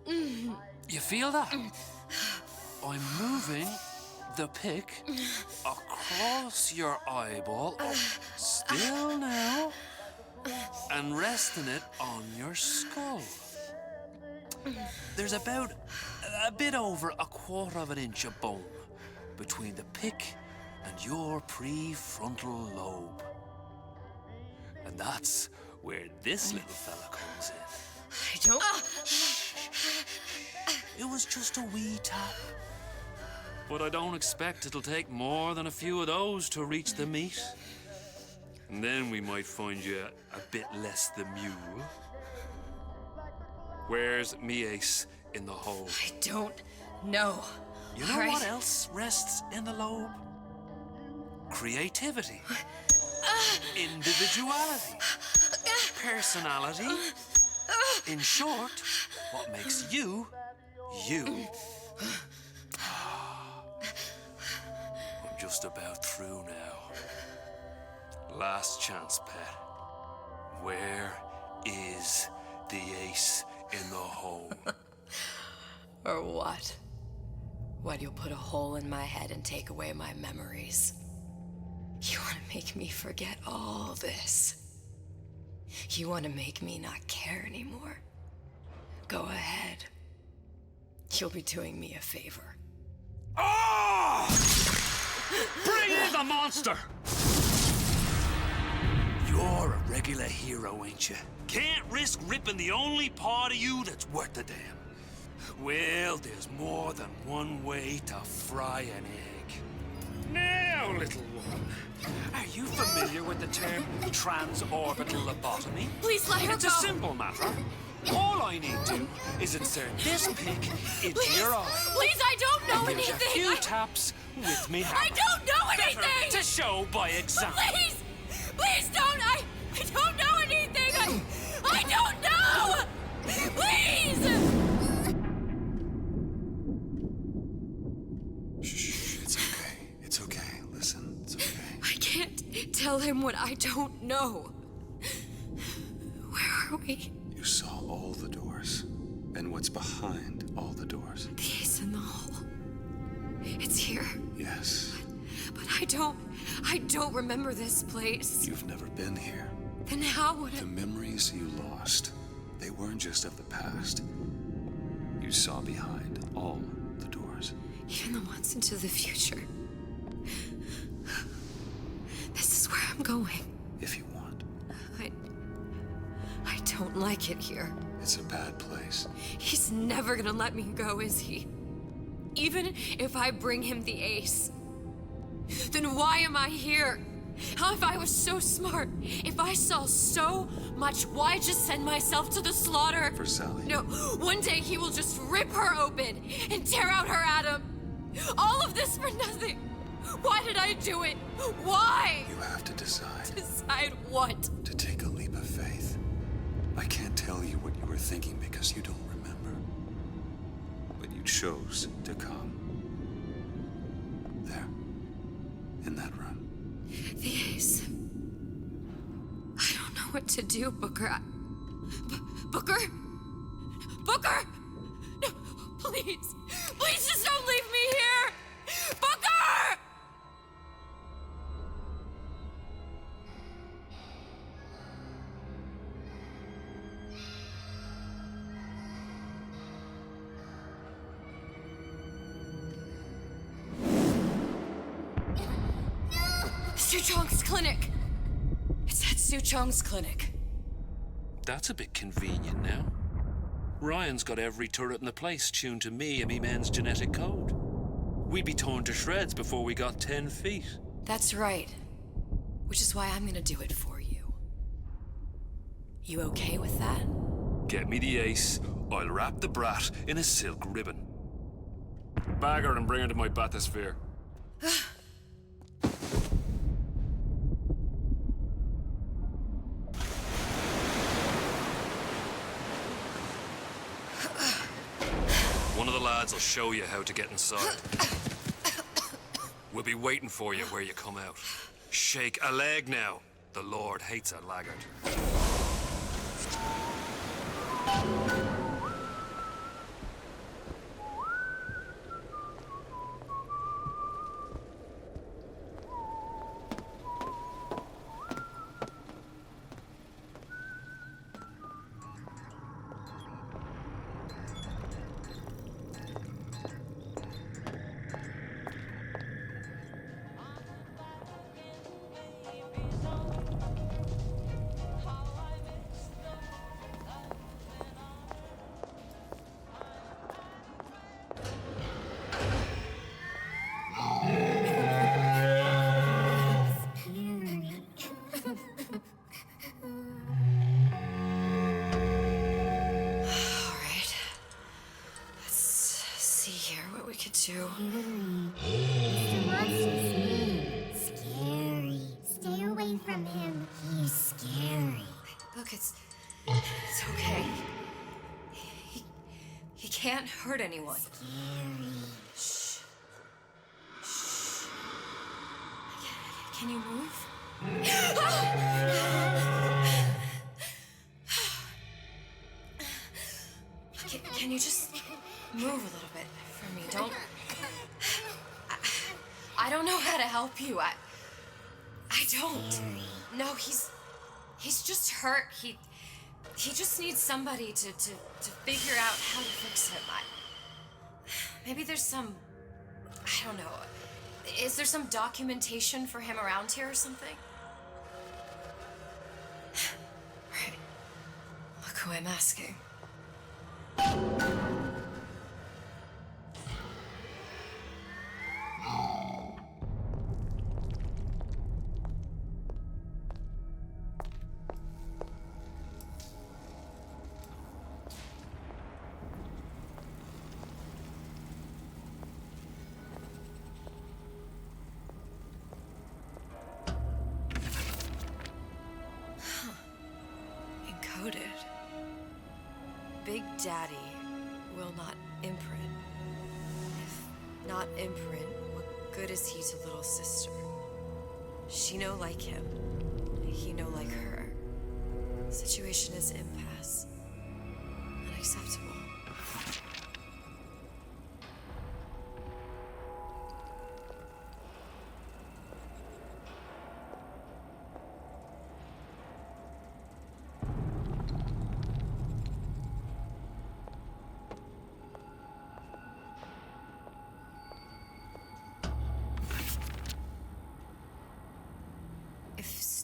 E: You feel that? I'm moving the pick across your eyeball, up still now, and resting it on your skull. There's about a bit over 1/4 of an inch of bone between the pick and your prefrontal lobe. And that's where this little fella comes in.
G: I don't...
E: It was just a wee tap. But I don't expect it'll take more than a few of those to reach the meat. And then we might find you a bit less the mule. Where's me ace in the hole?
G: I don't know.
E: You know what else rests in the lobe? Creativity. Individuality. Personality. In short, what makes you, you. I'm just about through now. Last chance, pet. Where is the ace in the hole?
G: Or what? What, you'll put a hole in my head and take away my memories? You want to make me forget all this? You want to make me not care anymore? Go ahead. You'll be doing me a favor.
E: Oh! Bring in the monster! You're a regular hero, ain't you? Can't risk ripping the only part of you that's worth a damn. Well, there's more than one way to fry an egg. Now, little one, are you familiar with the term transorbital lobotomy?
G: Please let her
E: It's
G: go.
E: a simple matter. All I need to is insert this pick into your eye.
G: Please, I don't know
E: There's
G: anything.
E: a few taps with me hammer.
G: I don't know
E: Better
G: anything.
E: to show by example.
G: Please, please don't. I don't know anything. I don't know. Please.
L: Shh, it's okay. It's okay. Listen, it's okay.
G: I can't tell him what I don't know. Where are we?
L: You saw all the doors. And what's behind all the doors?
G: The ace in the hole. It's here.
L: Yes.
G: But I don't remember this place.
L: You've never been here.
G: Then how would
L: The memories you lost, they weren't just of the past. You saw behind all the doors.
G: Even the ones into the future. This is where I'm going.
L: If you want.
G: I don't like it here.
L: It's a bad place.
G: He's never gonna let me go, is he? Even if I bring him the ace. Then why am I here? How if I was so smart? If I saw so much, why just send myself to the slaughter?
L: For Sally.
G: No, one day he will just rip her open and tear out her atom. All of this for nothing. Why did I do it? Why?
L: You have to decide.
G: Decide what?
L: To take a leap of faith. I can't tell you what you were thinking because you don't remember. But you chose to come. There. In that room.
G: The ace. I don't know what to do, Booker. Booker? Booker! No, please. Please just don't leave me here! Booker! Suchong's clinic. It's at Suchong's clinic.
R: That's a bit convenient now. Ryan's got every turret in the place tuned to me and me men's genetic code. We'd be torn to shreds before we got 10 feet.
G: That's right. Which is why I'm gonna do it for you. You okay with that?
R: Get me the ace, I'll wrap the brat in a silk ribbon. Bag her and bring her to my bathysphere. One of the lads will show you how to get inside. We'll be waiting for you where you come out. Shake a leg now. The Lord hates a laggard.
V: Mr. Monster's mean. Scary. Stay away from him. He's scary.
G: Look, it's okay. He can't hurt anyone.
V: Scary.
G: Shh. Shh. Can you move? Can you just move a little bit for me? Don't. I don't know how to help you. I don't. No, he's just hurt. He just needs somebody to figure out how to fix him. Maybe there's some, I don't know. Is there some documentation for him around here or something? Right. Look who I'm asking. Encoded. Big Daddy will not imprint. If not imprint, what good is he to little sister? She no like him. He no like her. Situation is impasse. Unacceptable.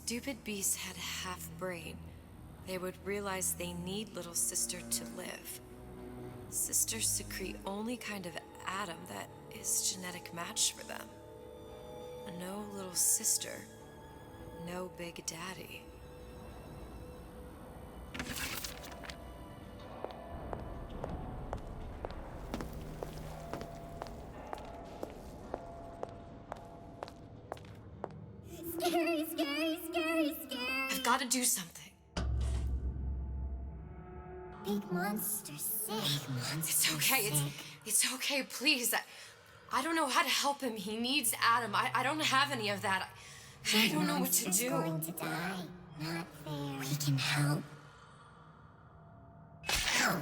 G: Stupid beasts had half brain, they would realize they need little sister to live. Sisters secrete only kind of atom that is genetic match for them. No little sister, no Big Daddy.
V: Scary, scary, scary, scary.
G: I've got to do something.
V: Big monster sick.
G: It's okay. It's okay. Please. I don't know how to help him. He needs Adam. I don't have any of that. I don't know what to do.
V: Going to die. Not fair. We can help. Help.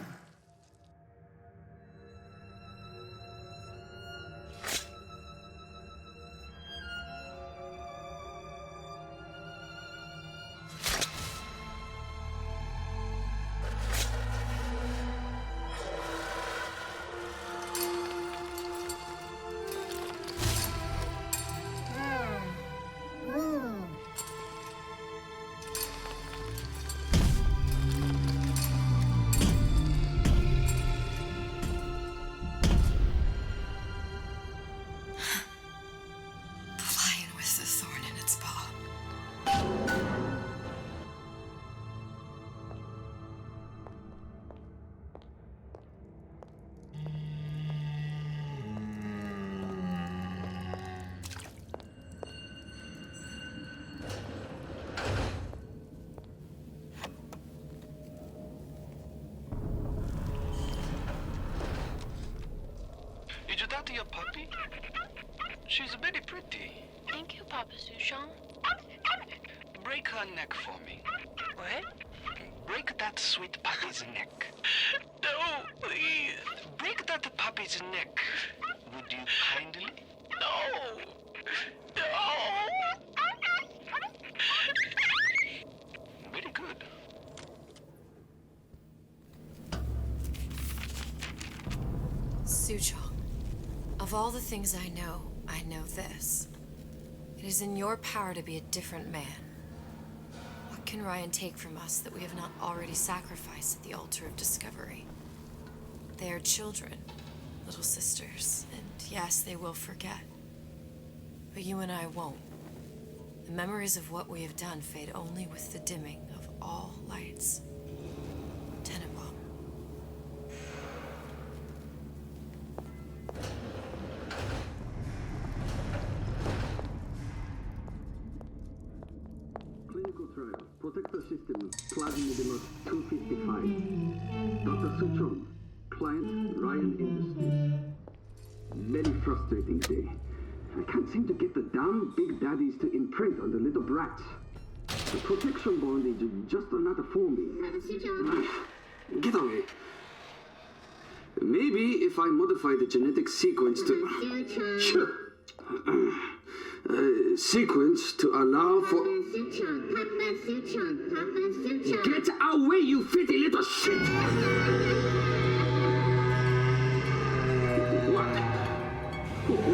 D: Your puppy? She's very pretty.
T: Thank you, Papa Sushon.
D: Break her neck for me.
T: What?
D: Break that sweet puppy's neck.
T: No, please.
D: Break that puppy's neck. Would you kindly?
T: No. No.
D: Very good.
G: Suchong, of all the things I know this. It is in your power to be a different man. What can Ryan take from us that we have not already sacrificed at the altar of discovery? They are children, little sisters, and yes, they will forget. But you and I won't. The memories of what we have done fade only with the dimming of all lights. Tenenbaum.
W: Clinical trial. Protector system. Plasmidemos 255. Dr. Suchong. Client Ryan Industries. Very frustrating day. I can't seem to get the damn big daddies to imprint on the little brats. The protection bond is just another forming. Get away. Maybe if I modify the genetic sequence to... sequence to allow for... Get away, you filthy little shit!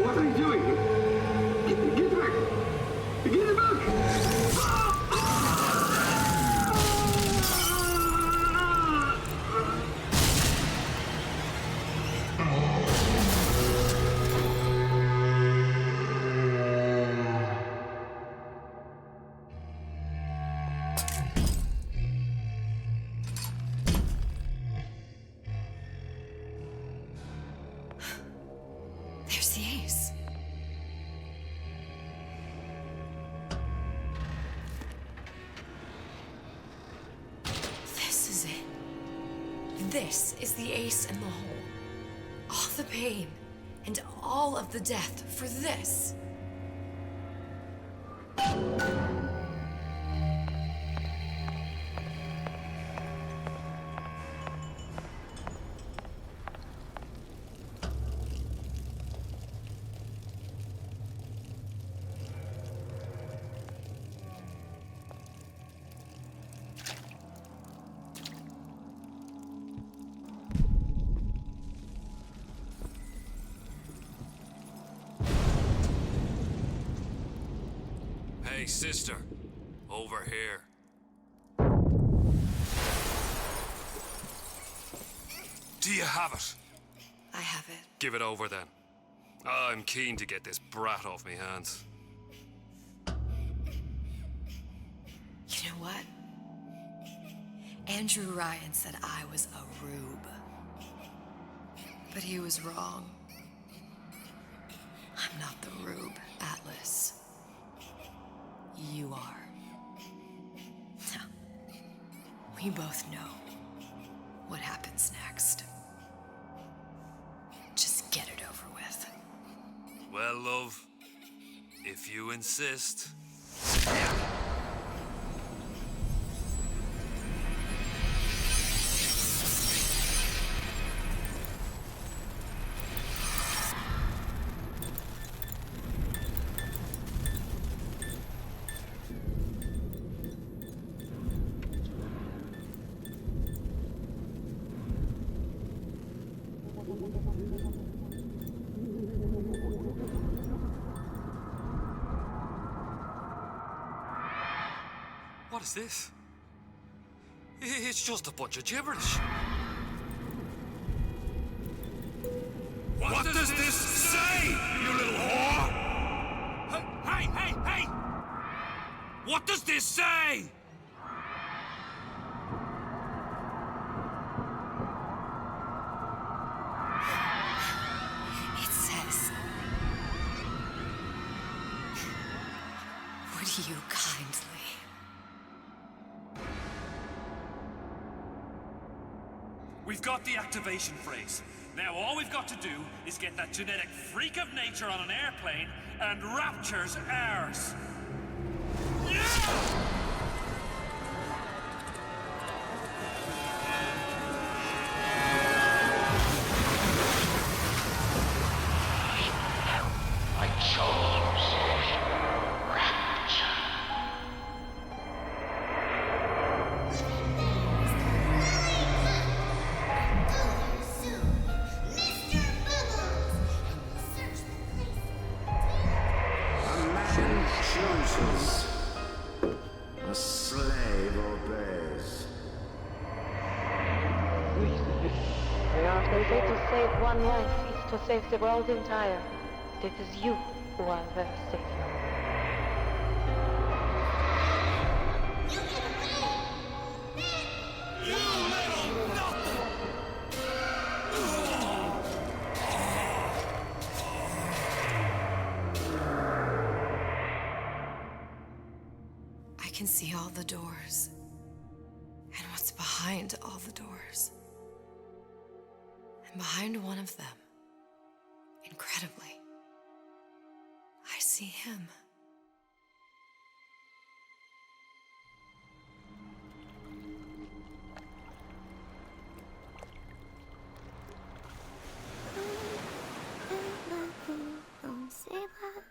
W: What are you doing? Get back! Get back!
G: There's the ace. This is it. This is the ace in the hole. All the pain and all of the death for this.
R: Hey, sister. Over here. Do you have it?
G: I have it.
R: Give it over then. I'm keen to get this brat off me hands.
G: You know what? Andrew Ryan said I was a rube. But he was wrong. I'm not the rube, Atlas. You are. Now, we both know what happens next. Just get it over with.
R: Well, love, if you insist. What is this? It's just a bunch of gibberish.
E: What does this say, you little whore? Hey! What does this say?
G: It says, would you kindly?
E: We've got the activation phrase. Now all we've got to do is get that genetic freak of nature on an airplane, and Rapture's ours. Yeah!
T: I chose Rapture.
Q: A man chooses, a slave obeys.
C: They say to save one life is to save the world entire. It is you who are their savior.
G: I can see all the doors. And what's behind all the doors. And behind one of them, incredibly, I see him.
V: Dans ses bras,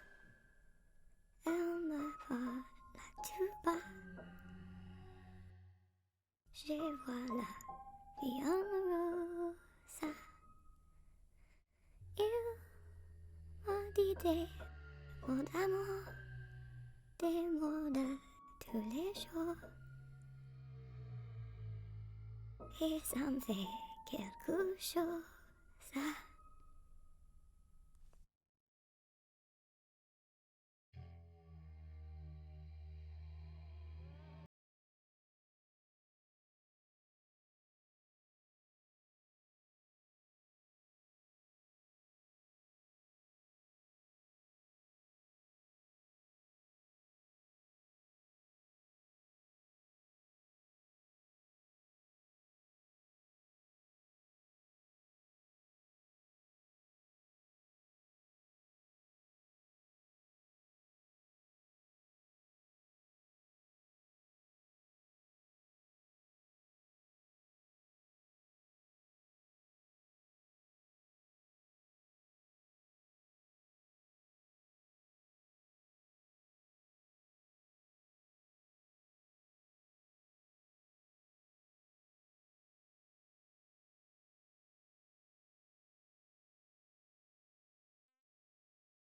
V: elle me prend la tuba. Je vois la vie en rosa. Il m'a dit des mots d'amour, des mots de tous les jours. Et ça me fait quelque chose.